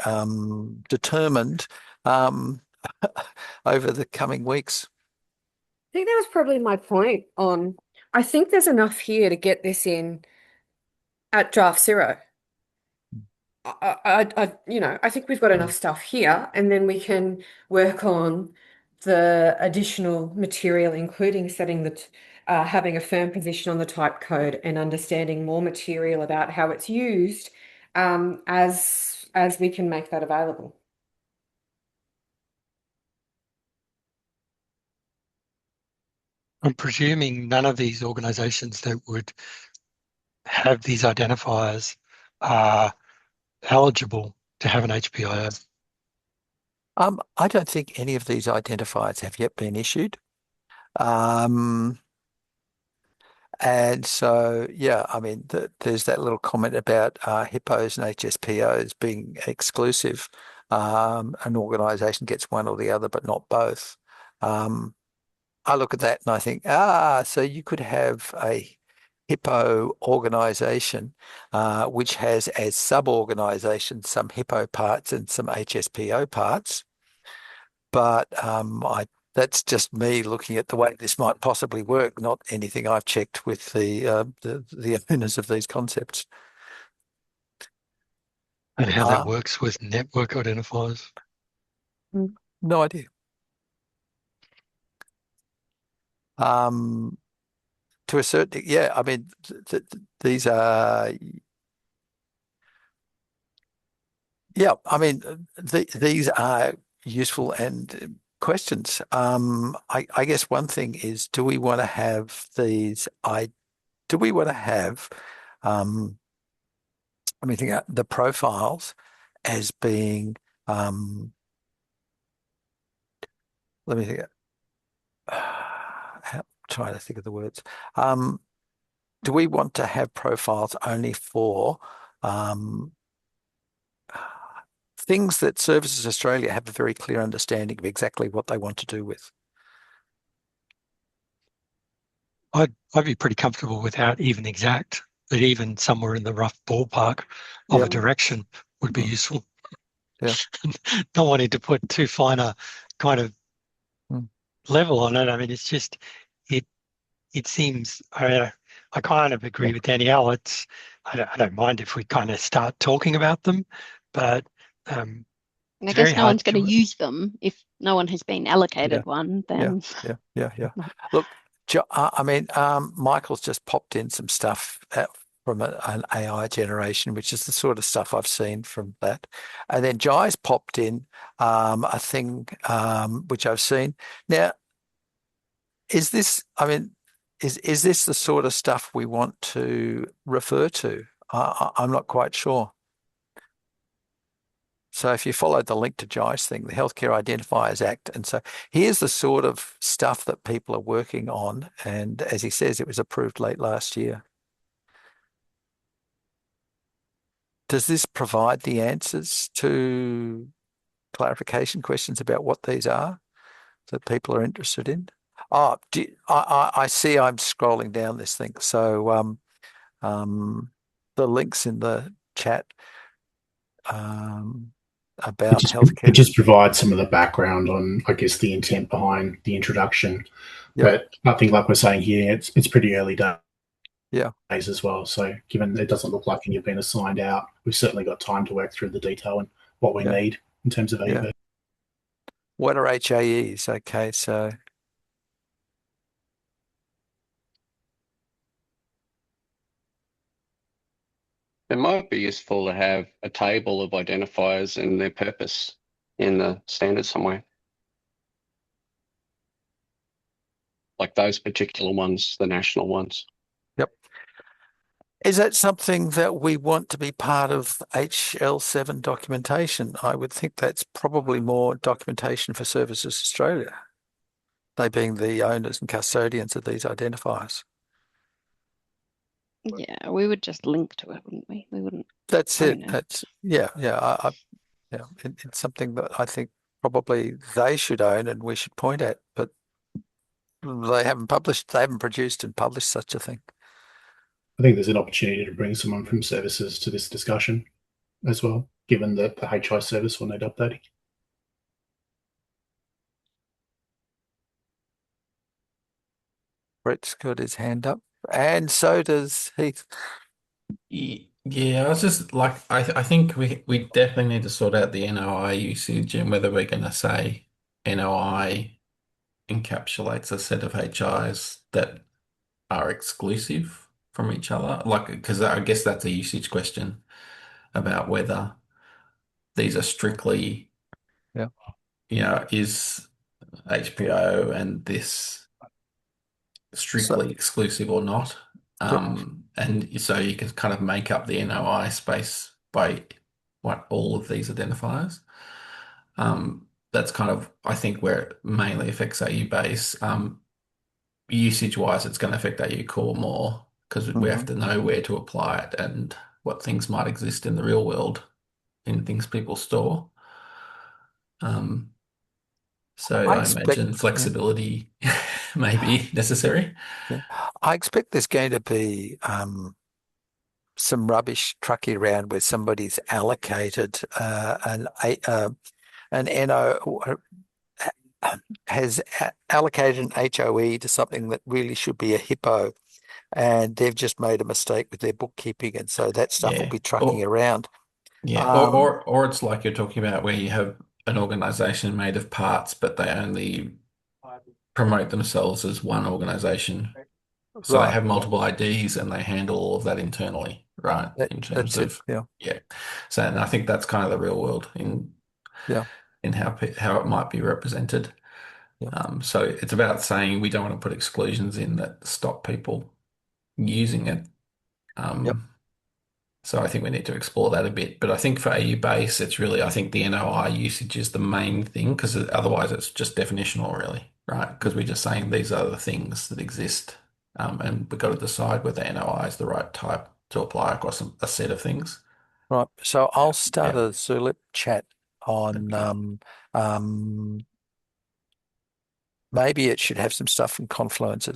determined over the coming weeks. I think that was probably my point on, I think there's enough here to get this in at draft zero. I think we've got enough stuff here, and then we can work on the additional material, including having a firm position on the type code and understanding more material about how it's used, as we can make that available. I'm presuming none of these organisations that would have these identifiers are eligible to have an HPIO. I don't think any of these identifiers have yet been issued. And so, yeah, I mean, there's that little comment about HIPPOs and HSP-Os being exclusive. An organisation gets one or the other, but not both. I look at that and I think, so you could have a HIPPO organisation which has as sub-organisations some HIPPO parts and some HSP-O parts. But that's just me looking at the way this might possibly work, not anything I've checked with the owners of these concepts. And how that works with network identifiers? No idea. To a certain, yeah, I mean, these are, yeah, I mean, these are useful and questions. I guess one thing is, do we want to have these? Do we want to have? Let me think out the profiles as being. Let me think. Trying to think of the words. Do we want to have profiles only for things that Services Australia have a very clear understanding of exactly what they want to do with? I'd be pretty comfortable without even exact, but even somewhere in the rough ballpark of a direction would be useful. Yeah. Not wanting to put too fine a kind of level on it. I mean, it's just it seems. I kind of agree with Danielle. I don't mind if we kind of start talking about them, but I guess no one's going to use them if no one has been allocated one. Then yeah. Look, I mean, Michael's just popped in some stuff from an AI generation, which is the sort of stuff I've seen from that. And then Jai's popped in a thing which I've seen. Now, is this, I mean, is this the sort of stuff we want to refer to? I'm not quite sure. So if you followed the link to Jai's thing, the Healthcare Identifiers Act, and so here's the sort of stuff that people are working on. And as he says, it was approved late last year. Does this provide the answers to clarification questions about what these are that people are interested in? Oh, I see I'm scrolling down this thing. So the links in the chat about healthcare. It just provides some of the background on, I guess, the intent behind the introduction. Yep. But I think, like we're saying here, it's pretty early days. Yeah. As well. So given it doesn't look like you've been assigned out, we've certainly got time to work through the detail and what we need in terms of AUB. What are HAEs? Okay, so It might be useful to have a table of identifiers and their purpose in the standard somewhere. Like those particular ones, the national ones. Yep. Is that something that we want to be part of HL7 documentation? I would think that's probably more documentation for Services Australia, they being the owners and custodians of these identifiers. Yeah, we would just link to it, wouldn't we? We wouldn't. That's it. That's it's something that I think probably they should own and we should point at, but they haven't produced and published such a thing. I think there's an opportunity to bring someone from services to this discussion as well, given that the HI service will need updating. Brett's got his hand up, and so does Heath. Yeah, I was just like, I think we definitely need to sort out the NOI usage and whether we're going to say NOI encapsulates a set of HIs that are exclusive from each other. Like, because I guess that's a usage question about whether these are strictly, is HPO and this strictly exclusive or not. And so you can kind of make up the NOI space by all of these identifiers. That's kind of, I think, where it mainly affects AU base. Usage-wise, it's going to affect AU core more because we have to know where to apply it and what things might exist in the real world in things people store. So I imagine flexibility may be necessary. Yeah. I expect there's going to be some rubbish trucking around where somebody's allocated an NO has allocated an HOE to something that really should be a HIPPO, and they've just made a mistake with their bookkeeping, and so that stuff will be trucking around. Yeah, or it's like you're talking about where you have an organization made of parts, but they only promote themselves as one organization. So they have multiple IDs and they handle all of that internally, right? In terms of So and I think that's kind of the real world in how it might be represented. So it's about saying we don't want to put exclusions in that stop people using it. So I think we need to explore that a bit. But I think for AU base, it's really, I think the NOI usage is the main thing because otherwise it's just definitional, really, right? Because we're just saying these are the things that exist. And we've got to decide whether NOI is the right type to apply across a set of things. Right. So I'll start a Zulip chat on maybe it should have some stuff in Confluence. A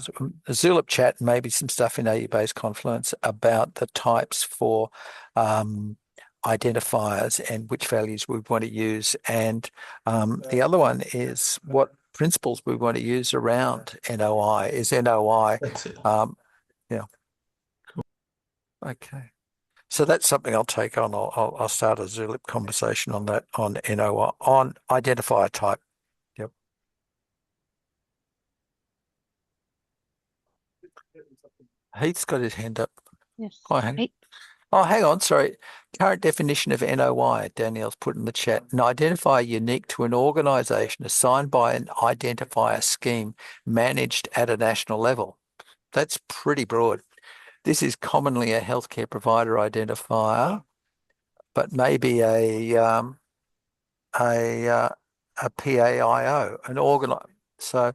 Zulip chat, maybe some stuff in AU-based Confluence about the types for identifiers and which values we want to use. And the other one is what principles we want to use around NOI. Is NOI? That's it. Okay. So that's something I'll take on. I'll start a Zulip conversation on that, on NOI, on identifier type. Yep. Heath's got his hand up. Yes. Oh, hang on, sorry. Current definition of NOI, Danielle's put in the chat. An identifier unique to an organisation assigned by an identifier scheme managed at a national level. That's pretty broad. This is commonly a healthcare provider identifier, but maybe a uh, a PAIO, an organ. So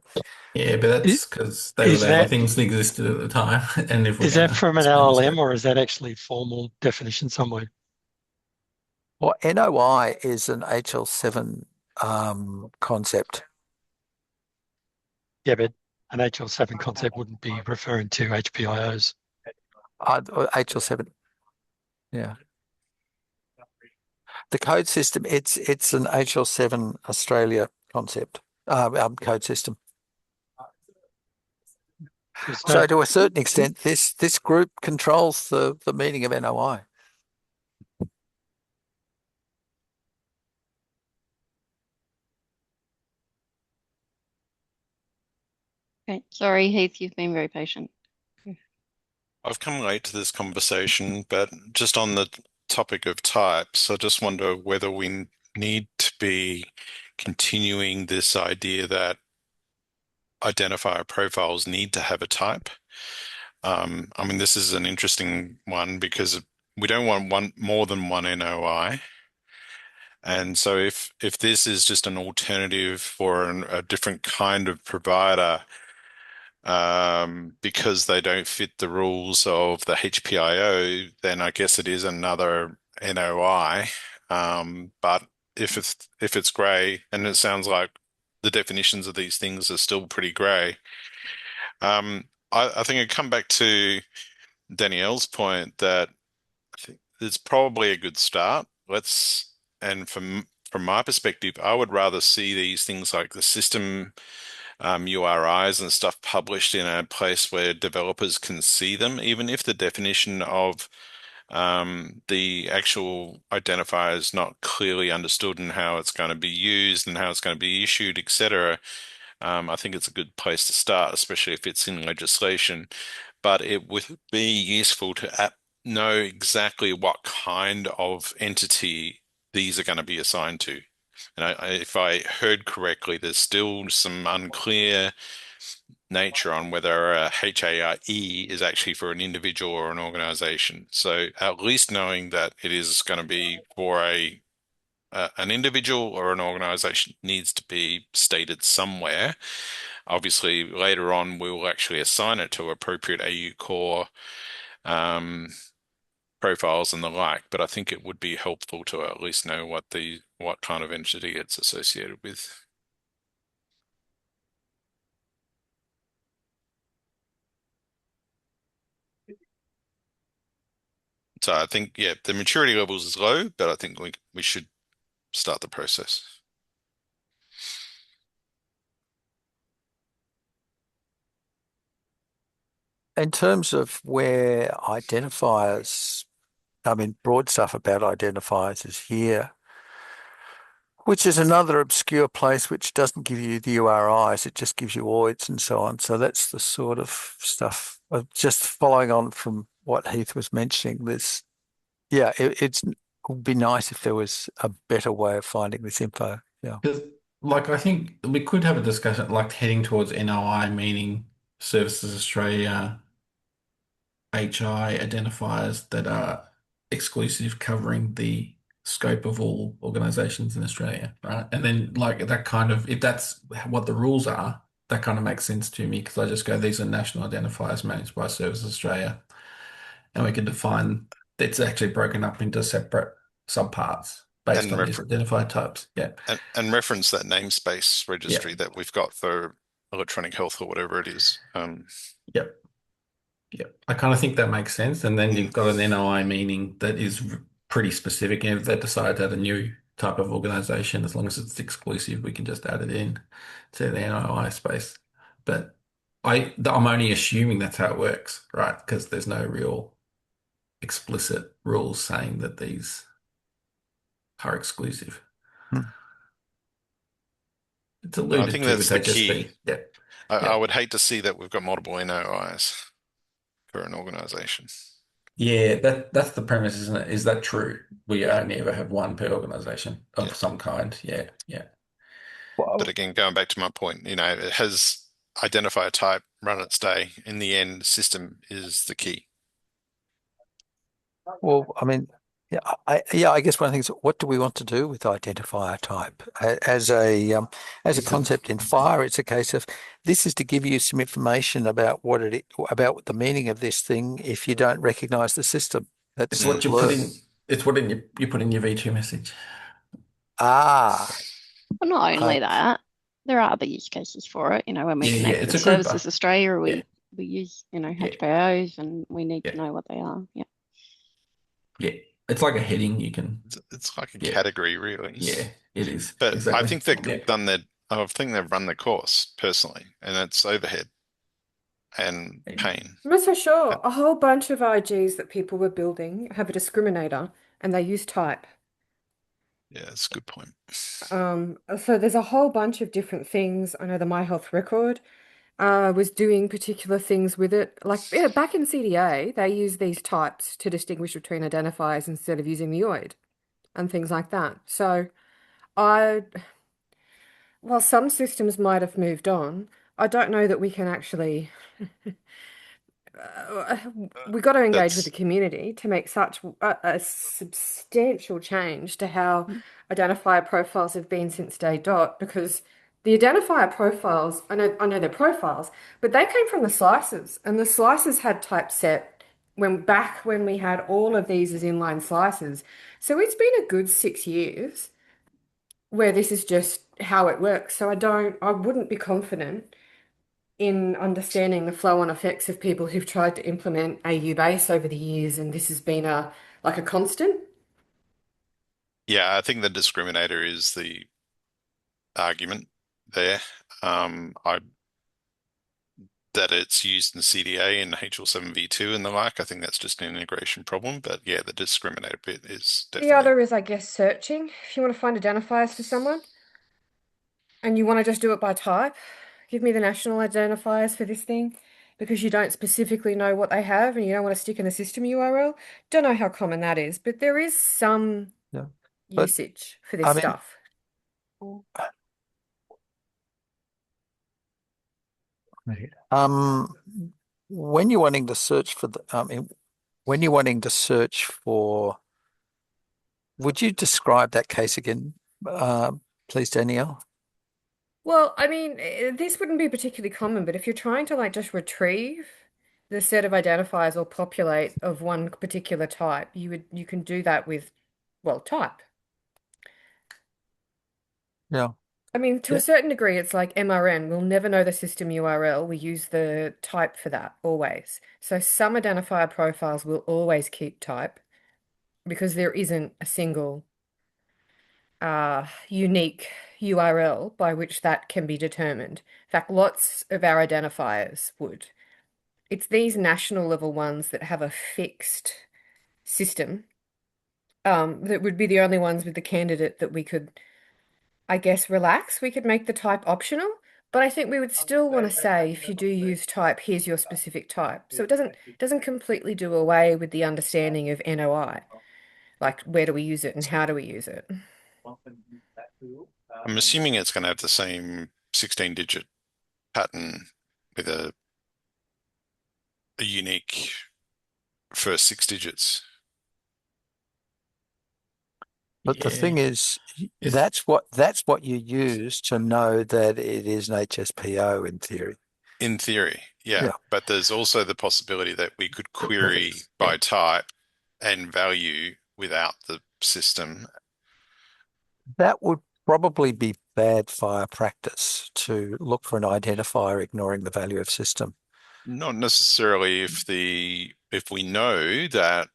Yeah, but I- that's because they were Is the only that things that existed at the time. And if we're is going that to from an spend this LLM out, or is that actually formal definition somewhere? well, NOI is an HL7 concept. Yeah, but an HL7 concept wouldn't be referring to HPIOs. HL7, yeah. The code system, it's an HL7 Australia concept, code system. So to a certain extent, this group controls the meaning of NOI. Okay. Sorry, Heath, you've been very patient. I've come late to this conversation, but just on the topic of types, I just wonder whether we need to be continuing this idea that identifier profiles need to have a type. I mean, this is an interesting one because we don't want more than one NOI. And so if this is just an alternative for a different kind of provider, because they don't fit the rules of the HPIO, then I guess it is another NOI. But if it's grey, and it sounds like the definitions of these things are still pretty grey, I think I come back to Danielle's point that I think it's probably a good start. And from my perspective, I would rather see these things like the system URIs and stuff published in a place where developers can see them, even if the definition of the actual identifier is not clearly understood and how it's going to be used and how it's going to be issued, etc. I think it's a good place to start, especially if it's in legislation. But it would be useful to know exactly what kind of entity these are going to be assigned to. And if I heard correctly, there's still some unclear nature on whether a HAE is actually for an individual or an organization. So at least knowing that it is going to be for an individual or an organization needs to be stated somewhere. Obviously, later on, we'll actually assign it to appropriate AU core um, profiles and the like, but I think it would be helpful to at least know what kind of entity it's associated with. So I think, yeah, the maturity levels is low, but I think we should start the process. In terms of where identifiers, I mean, broad stuff about identifiers is here, which is another obscure place which doesn't give you the URIs, it just gives you OIDs and so on. So that's the sort of stuff. Just following on from what Heath was mentioning, it would be nice if there was a better way of finding this info. Yeah. because like I think we could have a discussion like heading towards NOI, meaning Services Australia, HI identifiers that are exclusive, covering the scope of all organizations in Australia, right? And then like that kind of, if that's what the rules are, that kind of makes sense to me because I just go, these are national identifiers managed by Services Australia, and we can define it's actually broken up into separate subparts based And on these refer identified types. Yeah. and reference that namespace Yeah. registry that we've got for electronic health or whatever it is. Yep. Yep. I kind of think that makes sense. And then you've got an NOI meaning that is pretty specific. And if they decide to add a new type of organization, as long as it's exclusive, we can just add it in to the NOI space. But I'm only assuming that's how it works, right? Because there's no real explicit rules saying that these are exclusive. Hmm. It's I alluded think to that's with the key. HSP. Yeah. I Yeah. would hate to see that we've got multiple NOIs for an organization. Yeah, that's the premise, isn't it? Is that true? We only ever have one per organization Yeah. of some kind. Yeah, yeah. But again, going back to my point, it has identifier type run its day. In the end, system is the key. Well, I mean, I guess one of the things, what do we want to do with identifier type? As a Is it? concept in FHIR, it's a case of this is to give you some information about about the meaning of this thing if you don't recognize the system. It's That's what you put learn. in. It's what you put in your V2 message. Ah, Well, not only okay. that, there are other use cases for it. When we Yeah, yeah. connect It's with a good Services bar. Australia, Yeah, we use, yeah, HPOs and we need yeah, to know what they are. Yeah. yeah. It's like a heading. You can. It's like a Yeah, category, really. yeah. It is But I exactly. think they've Yeah. done their, I think they've run the course personally, and it's overhead and pain. I'm not so sure. A whole bunch of IGs that people were building have a discriminator and they use type. Yeah, it's a good point. So there's a whole bunch of different things. I know the My Health Record was doing particular things with it. Like yeah, back in CDA, they use these types to distinguish between identifiers instead of using the OID and things like that. So I, while some systems might have moved on, I don't know that we can actually we got to engage with the That's community to make such a substantial change to how identifier profiles have been since day dot because the identifier profiles, I know they're profiles, but they came from the slices and the slices had typeset when we had all of these as inline slices. So it's been a good 6 years where this is just how it works. So I wouldn't be confident in understanding the flow-on effects of people who've tried to implement AU base over the years, and this has been a constant. Yeah, I think the discriminator is the argument there. I that it's used in CDA and HL7v2 and the like. I think that's just an integration problem. But yeah, the discriminator bit is The definitely. other is, I guess, searching. If you want to find identifiers for someone and you want to just do it by type, give me the national identifiers for this thing because you don't specifically know what they have and you don't want to stick in a system URL. Don't know how common that is, but there is some Yeah. But usage for this I mean, stuff. um, when you're wanting to search for when you're wanting to search for, would you describe that case again, please, Danielle? Well, I mean, this wouldn't be particularly common, but if you're trying to like just retrieve the set of identifiers or populate of one particular type, you can do that with, well, type. Yeah. I mean, to a Yeah. certain degree, it's like MRN. We'll never know the system URL. We use the type for that always. So some identifier profiles will always keep type because there isn't a single unique URL by which that can be determined. In fact, lots of our identifiers would. It's these national level ones that have a fixed system, that would be the only ones with the candidate that we could, I guess, relax. We could make the type optional, but I think we would still want to say if you do use type, here's your specific type. So it doesn't completely do away with the understanding of NOI, like where do we use it and how do we use it. I'm assuming it's going to have the same 16-digit pattern with a unique first 6 digits. But the Yeah. thing is, It's that's what you use to know that it is an HSP-O in theory. In theory, yeah. Yeah. But there's also the possibility that we could the query prefix. by Yeah. type and value without the system. That would probably be bad fire practice to look for an identifier ignoring the value of system. Not necessarily if we know that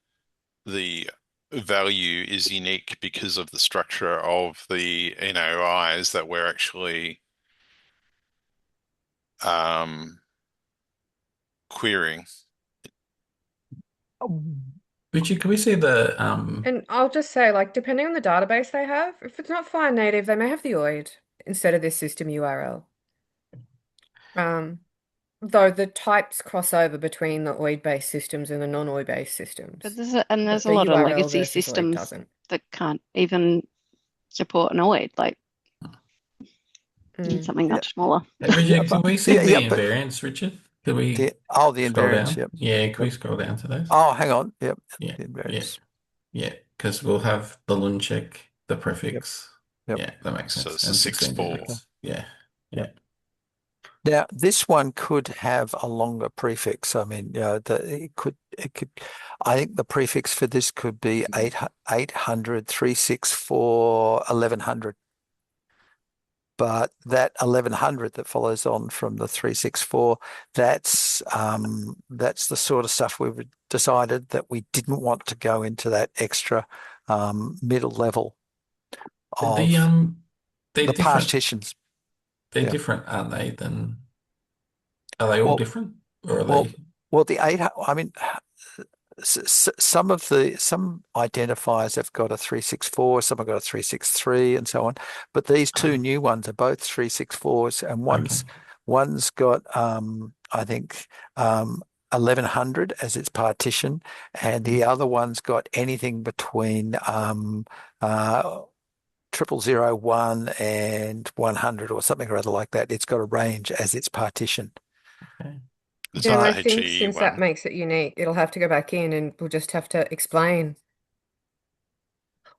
the value is unique because of the structure of the NOIs that we're actually querying. Richard, can we see the And I'll just say, like, depending on the database they have, if it's not Fire Native, they may have the OID instead of this system URL. Um, though the types cross over between the OID-based systems and the non-OID-based systems. But there's But a the lot of URL legacy versus OID systems doesn't. that can't even support an OID, like something Yeah. much smaller. Richard, can we see the yeah, but invariants, Richard? Can we the scroll invariants, down? yep. Yeah, can we Yep. scroll down to those? Oh, hang on. Yep. Yeah, The yeah, invariants. yeah. Because we'll have the lun check, the Yep. prefix. Yep. Yeah, that makes So sense. it's a And 16 6-4. Okay. digits. Yeah, yeah. Yep. Now, this one could have a longer prefix. I mean, it could, I think the prefix for this could be 800, 364, 1100. But that 1100 that follows on from the 364, that's the sort of stuff we've decided that we didn't want to go into that extra middle level The of they're the different. partitions. They're Yeah. different, aren't they? Then are they all Well, different, or are well, they? well, the 8, I mean, some identifiers have got a 364, some have got a 363, and so on. But these two new ones are both 364s, and Okay. one's got I think 1100 as its partition, and the other one's got anything between 0001 and 100 or something or other like that. It's got a range as its partition. Okay. This Yeah, is and the I But think HAE since that one. makes it unique, it'll have to go back in and we'll just have to explain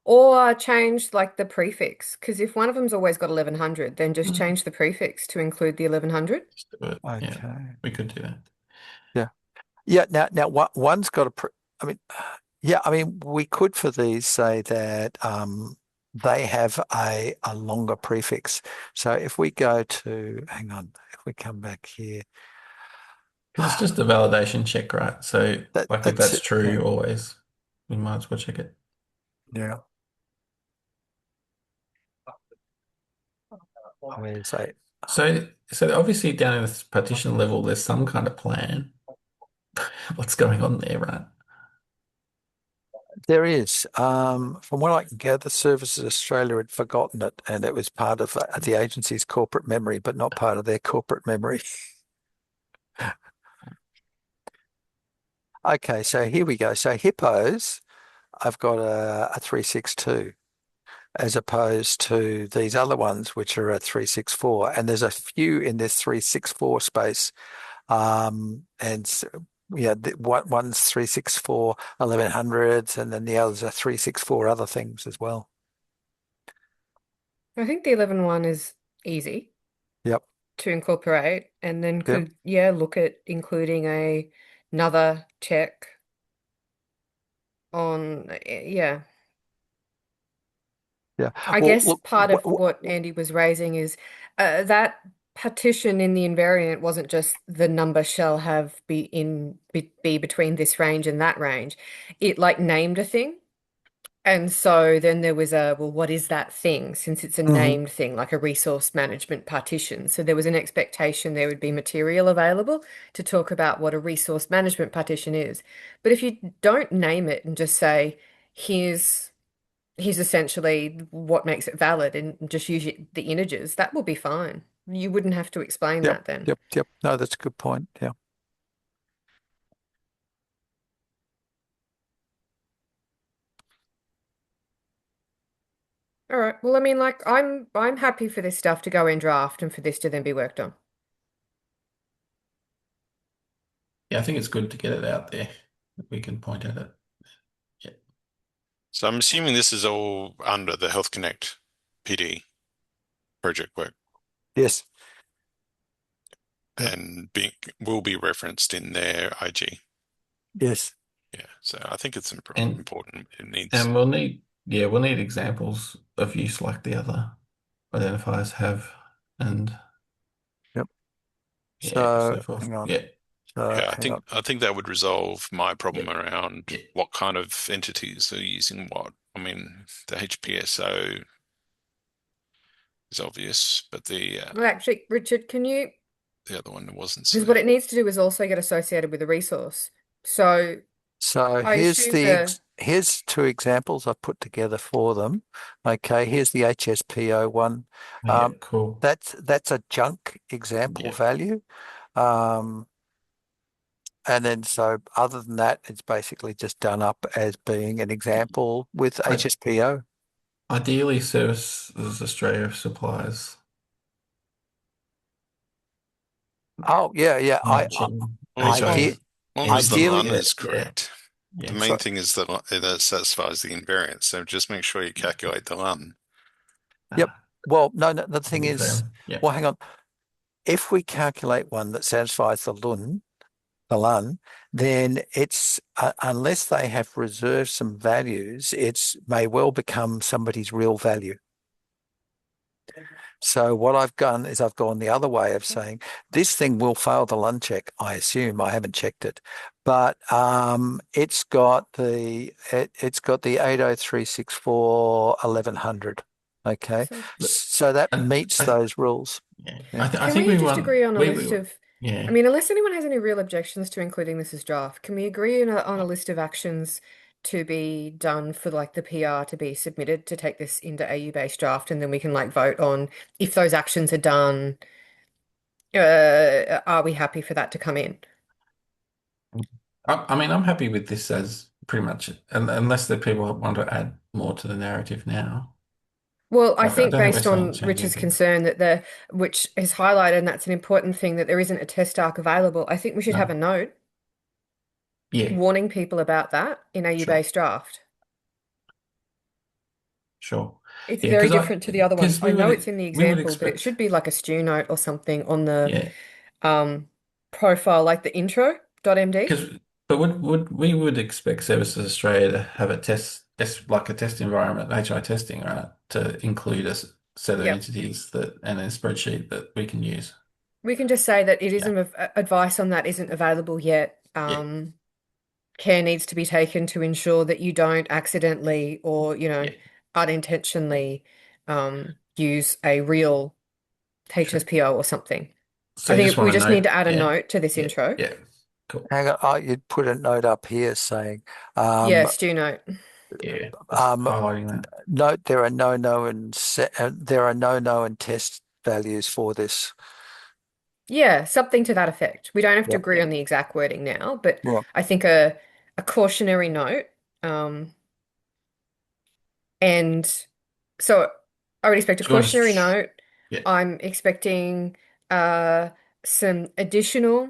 or change like the prefix. Because if one of them's always got 1100, then just change the prefix to include the 1100. Just do it. Yeah, okay. we could do that. Yeah. Yeah. Now one's got I mean, yeah, I mean, we could for these say that they have a longer prefix. So if we go to, hang on, if we come back here, Because it's just a validation check, right? So, like, if that's that's it. Yeah. true, always, we might as well check it. Yeah. I mean, say So obviously down in this partition level, there's some kind of plan. What's going on there, right? there is. From what I can gather, Services Australia had forgotten it, and it was part of the agency's corporate memory, but not part of their corporate memory. Okay, so here we go. So hippos, I've got a 362 as opposed to these other ones, which are a 364. And there's a few in this 364 space. Yeah, one's 364 1100s, and then the others are 364 other things as well. I think the 11 is easy Yep. to incorporate and then Yep. could, look at including another check on, yeah. Yeah. I Well, guess look, part of what Andy was raising is that partition in the invariant wasn't just the number shall have be between this range and that range. It like named a thing. And so then there was well, what is that thing? Since it's a mhm. named thing, like a resource management partition. So there was an expectation there would be material available to talk about what a resource management partition is. But if you don't name it and just say, here's essentially what makes it valid and just use the integers, that will be fine. You wouldn't have to explain Yep. that then. Yep. No, that's a good point. Yeah. All right. Well, I mean, like I'm happy for this stuff to go in draft and for this to then be worked on. Yeah, I think it's good to get it out there. We can point at it. Yeah. So I'm assuming this is all under the Health Connect PD project work Yes. Yep. and will be referenced in their IG. Yes. Yeah, so I think it's And important. It needs. and we'll need examples of use like the other identifiers have, and Yep. yeah, So so forth. hang on. Yeah. So Yeah, hang on. I think that would resolve my problem Yeah. around Yeah. what kind of entities are using what. I mean, the HPSO is obvious, but Well, actually, Richard, can you, the other one wasn't because so. what it needs to do is also get associated with the resource. So So I assume the here's two examples I've put together for them. Okay, here's the HSP-O one. Yeah, cool. That's a junk example Yeah. value. And then so other than that, it's basically just done up as being an example with I, HSP-O. ideally, Services Australia supplies. Oh, yeah. Mention Well, as long, Ide HIs. as long as the ideally, LUN is Yeah. correct. The Yeah. main thing is that that satisfies the invariance. So just make sure you calculate the LUN. yep. Well, no, the thing is, Yeah. well, hang on. If we calculate one that satisfies the LUN, then it's unless they have reserved some values, it's may well become somebody's real value. So what I've done is I've gone the other way of saying this thing will fail the LUN check. I assume I haven't checked it, but it's got the 80364 1100. Okay, So so that And meets those rules. yeah, Yeah. I can think we we just want agree on a we list of, I yeah. mean, unless anyone has any real objections to including this as draft, can we agree on a list of actions to be done for like the PR to be submitted to take this into AU-based draft, and then we can like vote on if those actions are done, are we happy for that to come in? I mean, I'm happy with this as pretty much, unless the people want to add more to the narrative now. Well, I I think don't think we're based saying on change Richard's anything. concern which is highlighted, and that's an important thing, that there isn't a test arc available, I think we should have a No. note Yeah, warning people about that in sure, AU-based draft. sure. It's Yeah, very different to the other ones. because I know it's in the we would example, but it should expect, be like a stew note or something on the yeah, um profile, like the intro.md. because but would we would expect Services Australia to have a like a test environment, HI testing, right, to include a set of Yep. entities that and a spreadsheet that we can use. We can just say that it Yeah, isn't advice on that isn't available yet. yeah, Care needs to be taken to ensure that you don't accidentally or, yeah, unintentionally use a real sure. HSPO or something. So I you just think want we to just need note, to add a yeah, note to this yeah, intro. yeah, cool. Hang on, you'd put a note up here saying, Yeah, stew note. Yeah, just um, highlighting that. note there are no known test values for this. Yeah, something to that effect. We don't have to Yep. agree Yeah, on the exact wording now, but Yeah. I think a cautionary note. Um, and so I would expect a do you want cautionary to? note. Yeah, I'm expecting some additional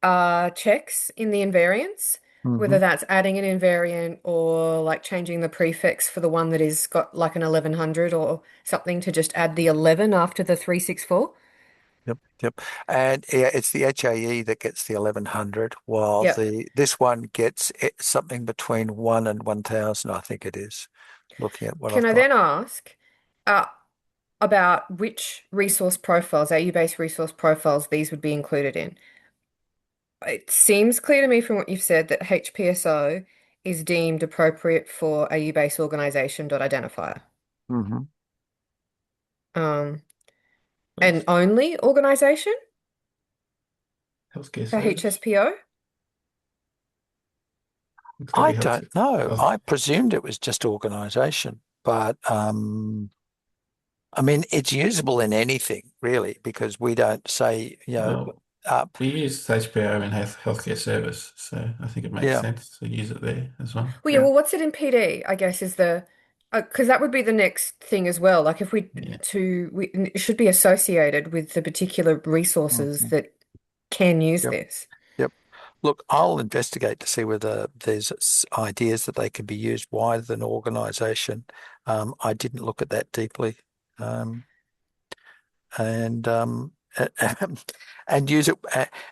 checks in the invariants, hmm whether that's adding an invariant or like changing the prefix for the one that is got like an 1100 or something, to just add the 11 after the 364. Yep. And yeah, it's the HAE that gets the 1100, while Yep. this one gets something between 1 and 1000, I think it is, looking at what Can I've I got. then ask uh, about which resource profiles, AU-based resource profiles, these would be included in? It seems clear to me from what you've said that HPSO is deemed appropriate for AU-based organization identifier. hmm Um, and please. only organization Healthcare for service. HSPO? It's got to I be health. don't know. Health. I presumed it was just organization, but I mean, it's usable in anything really, because we don't say, Well, uh, we use HPO in healthcare service, so I think it makes yeah, sense to use it there as well. Well, yeah, yeah, well, what's it in PD, I guess, is the because that would be the next thing as well. Like if Yeah, it should be associated with the particular resources mhm, that can use yep, this. yep. Look, I'll investigate to see whether there's ideas that they can be used wider than organization. I didn't look at that deeply. Um, and and use it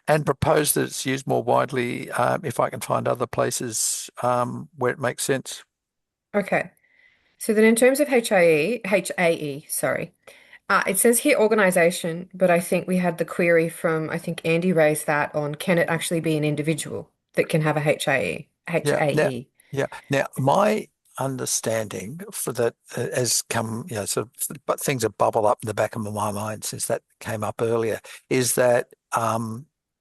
and propose that it's used more widely if I can find other places where it makes sense. Okay. So then in terms of HAE, sorry, it says here organization, but I think we had the query from, I think Andy raised that on, can it actually be an individual that can have a HAE? Yeah. Now, HAE. yeah. Now, my understanding for that has come, sort of, but things have bubbled up in the back of my mind since that came up earlier, is that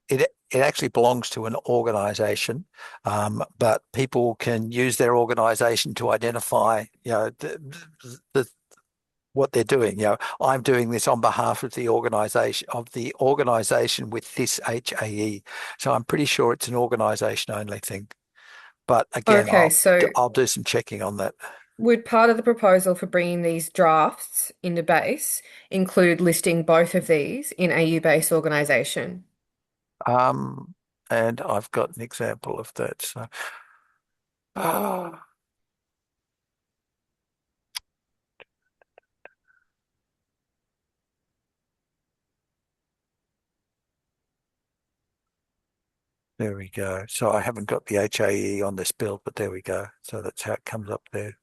it actually belongs to an organization, but people can use their organization to identify, the what they're doing. I'm doing this on behalf of the organization with this HAE. So I'm pretty sure it's an organization only thing. But again, Okay, so I'll do some checking on that. would part of the proposal for bringing these drafts into base include listing both of these in AU-based organisation? And I've got an example of that. So, there we go. So I haven't got the HAE on this build, but there we go. So that's how it comes up there.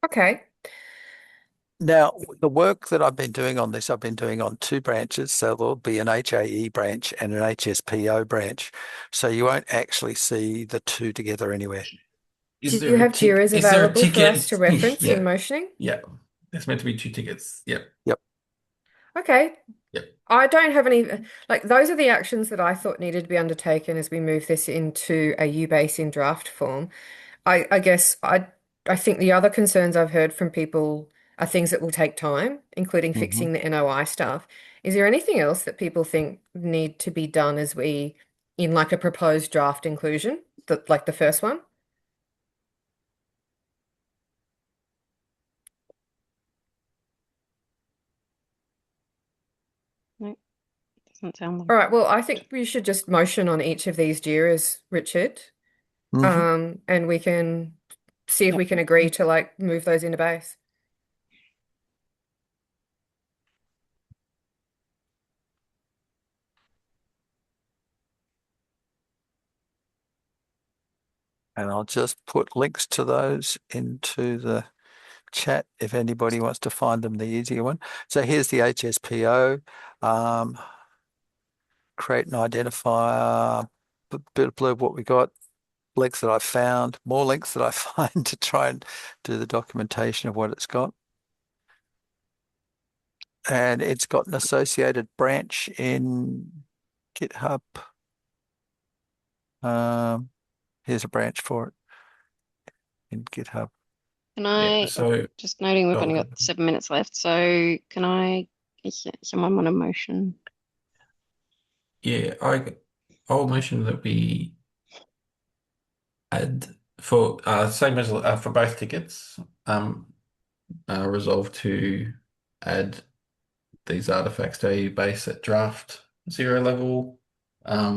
Okay. Now, the work that I've been doing on this, I've been doing on two branches. So there'll be an HAE branch and an HSP-O branch. So you won't actually see the two together anywhere. Do you have JIRAs available for us to reference Yeah. in motioning? Yeah. There's meant to be 2 tickets. Yep. Yep. Okay. Yep. I don't have any, like, those are the actions that I thought needed to be undertaken as we move this into a U-base in draft form. I guess I think the other concerns I've heard from people are things that will take time, including fixing the NOI stuff. Is there anything else that people think need to be done as we in like a proposed draft inclusion, that like the first one? No, doesn't sound like. All right, well, I think we should just motion on each of these JIRAs, Richard. And we can see if we can agree to like move those into base. And I'll just put links to those into the chat if anybody wants to find them the easier one. So here's the HSPO. Create an identifier, bit of blurb what we got, links that I found, more links that I find to try and do the documentation of what it's got. And it's got an associated branch in GitHub. Here's a branch for it in GitHub. Can I, so just noting we've only got 7 minutes left, so can I, someone want a motion? Yeah, I'll mention that we add for same as for both tickets, resolve to add these artifacts to a base at draft 0 level,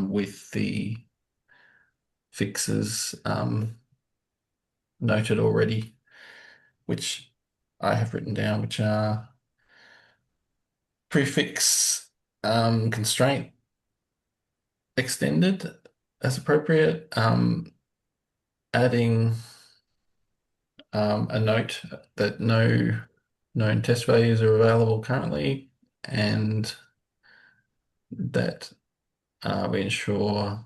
with the fixes noted already, which I have written down, which are prefix constraint extended as appropriate, adding a note that no known test values are available currently, and that we ensure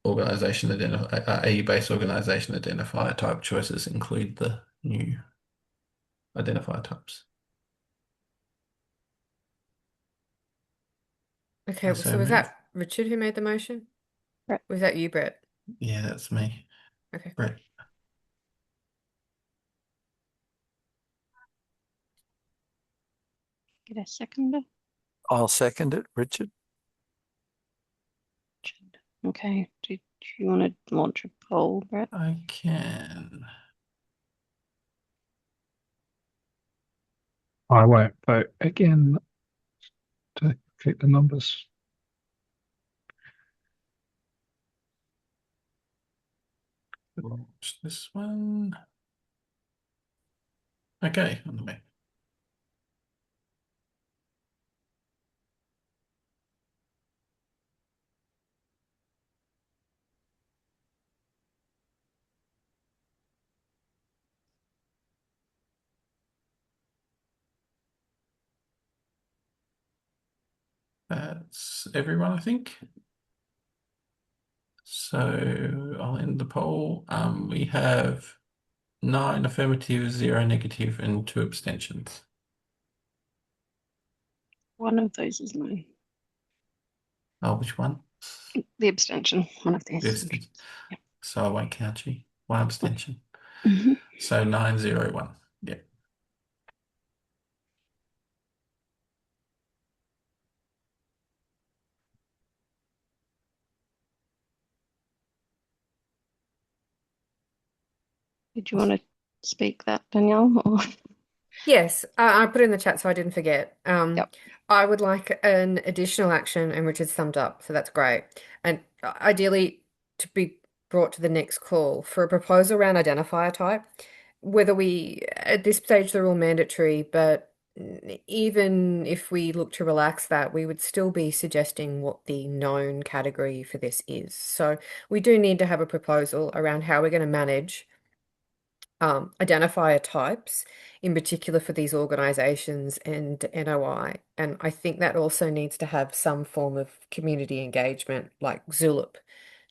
organization AE-based organization identifier type choices include the new identifier types. Okay, so was that Richard who made the motion? Brett. Was that you, Brett? Yeah, that's me. Okay. Brett. Get a seconder. I'll second it, Richard. Okay. Do you want to launch a poll, Brett? I can. I won't vote again to keep the numbers. Launch this one. Okay, on the way. That's everyone, I think. So I'll end the poll. We have 9 affirmative, 0 negative, and 2 abstentions. One of those is no. Oh, which one? The abstention. One of the Yes. abstentions. Yep. So I won't count you. One abstention. Mhm. So 901. Yeah. Did you want to speak that, Danielle? Or... Yes, I put it in the chat so I didn't forget. Yep. I would like an additional action, and Richard's thumbed up, so that's great. And ideally, to be brought to the next call for a proposal around identifier type. Whether we, at this stage, they're all mandatory, but even if we look to relax that, we would still be suggesting what the known category for this is. So we do need to have a proposal around how we're going to manage identifier types, in particular for these organizations and NOI. And I think that also needs to have some form of community engagement, like Zulip,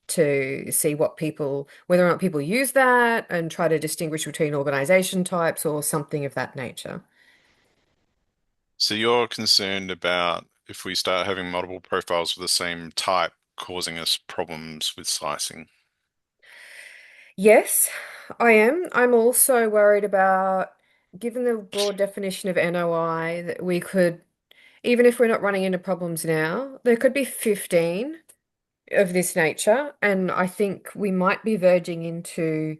to see what people, whether or not people use that and try to distinguish between organization types or something of that nature. So you're concerned about if we start having multiple profiles of the same type causing us problems with slicing? Yes, I am. I'm also worried about, given the broad definition of NOI, that we could, even if we're not running into problems now, there could be 15 of this nature, and I think we might be verging into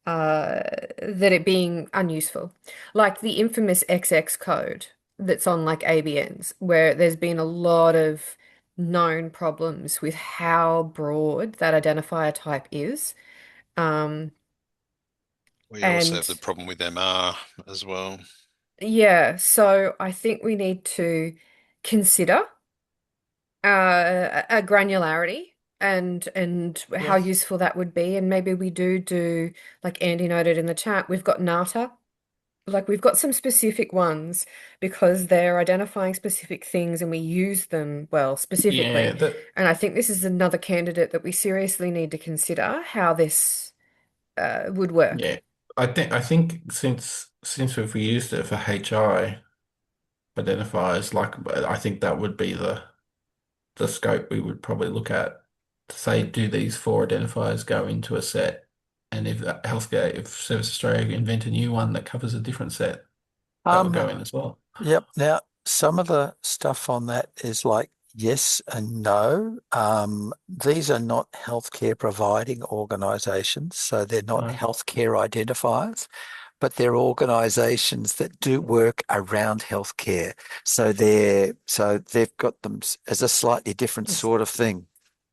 that it being unuseful. Like the infamous XX code that's on like ABNs, where there's been a lot of known problems with how broad that identifier type is. Um, We also have the and problem with MR as well. yeah, so I think we need to consider a granularity and how Yeah. useful that would be. And maybe we do, like Andy noted in the chat, we've got NATA. Like we've got some specific ones because they're identifying specific things and we use them well Yeah, specifically. And I think this is another candidate that we seriously need to consider how this would work. yeah. I think since we've used it for HI identifiers, like I think that would be the scope we would probably look at to say, do these four identifiers go into a set? And if if Service Australia invent a new one that covers a different set, that would go in as well. Yep. Now, some of the stuff on that is like yes and no. These are not healthcare providing organisations, so they're not No. healthcare identifiers, but they're organisations that do work around healthcare. So they've got them as a slightly different sort of thing.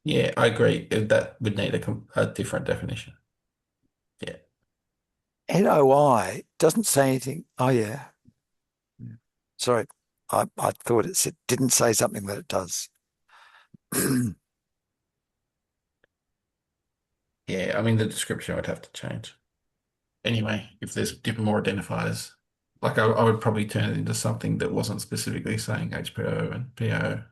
Yeah, I agree. That would need a different definition. Yeah. NOI doesn't say anything. Oh yeah. Sorry. I thought it didn't say something that it does. Yeah, I mean the description would have to change. Anyway, if there's different more identifiers, like I would probably turn it into something that wasn't specifically saying HPO and PO.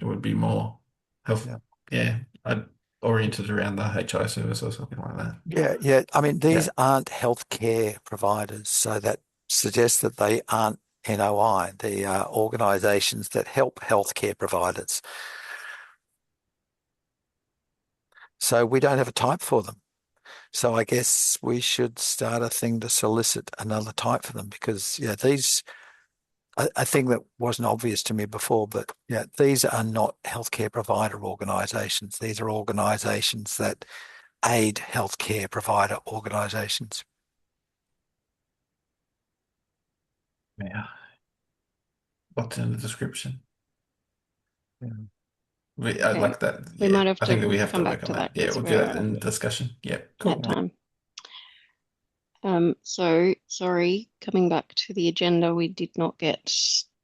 It would be more health, I'd oriented around the HI service or something like that. Yeah. I mean, these Yeah. aren't healthcare providers, so that suggests that they aren't NOI. They are organisations that help healthcare providers. So we don't have a type for them. So I guess we should start a thing to solicit another type for them because, these, a thing that wasn't obvious to me before, but these are not healthcare provider organisations. These are organisations that aid healthcare provider organisations. Yeah. What's in the description? Yeah. I like that. We Yeah, might have I think that we to have to come work back on to that. that Yeah, because we'll do that we're in discussion. Yeah, cool. at time. So sorry, coming back to the agenda, we did not get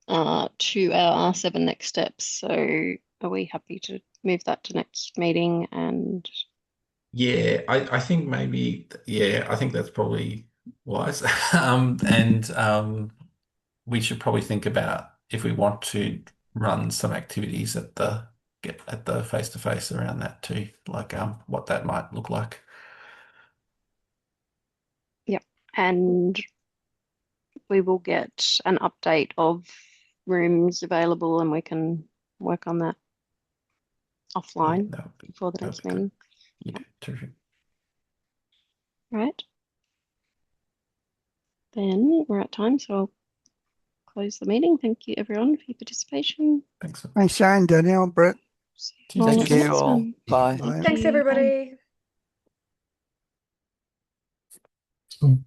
to our 7 next steps. So are we happy to move that to next meeting? And Yeah, I think maybe, I think that's probably wise. We should probably think about if we want to run some activities at the get at the face to face around that too, like what that might look like. and we will get an update of rooms available and we can work on that offline before the next meeting. Yeah, terrific. Right. Then we're at time, so I'll close the meeting. Thank you everyone for your participation. Thanks. Thanks, Shane, Danielle, Brett. Thank you all. Bye. Thank Thanks, you. Bye. everybody. So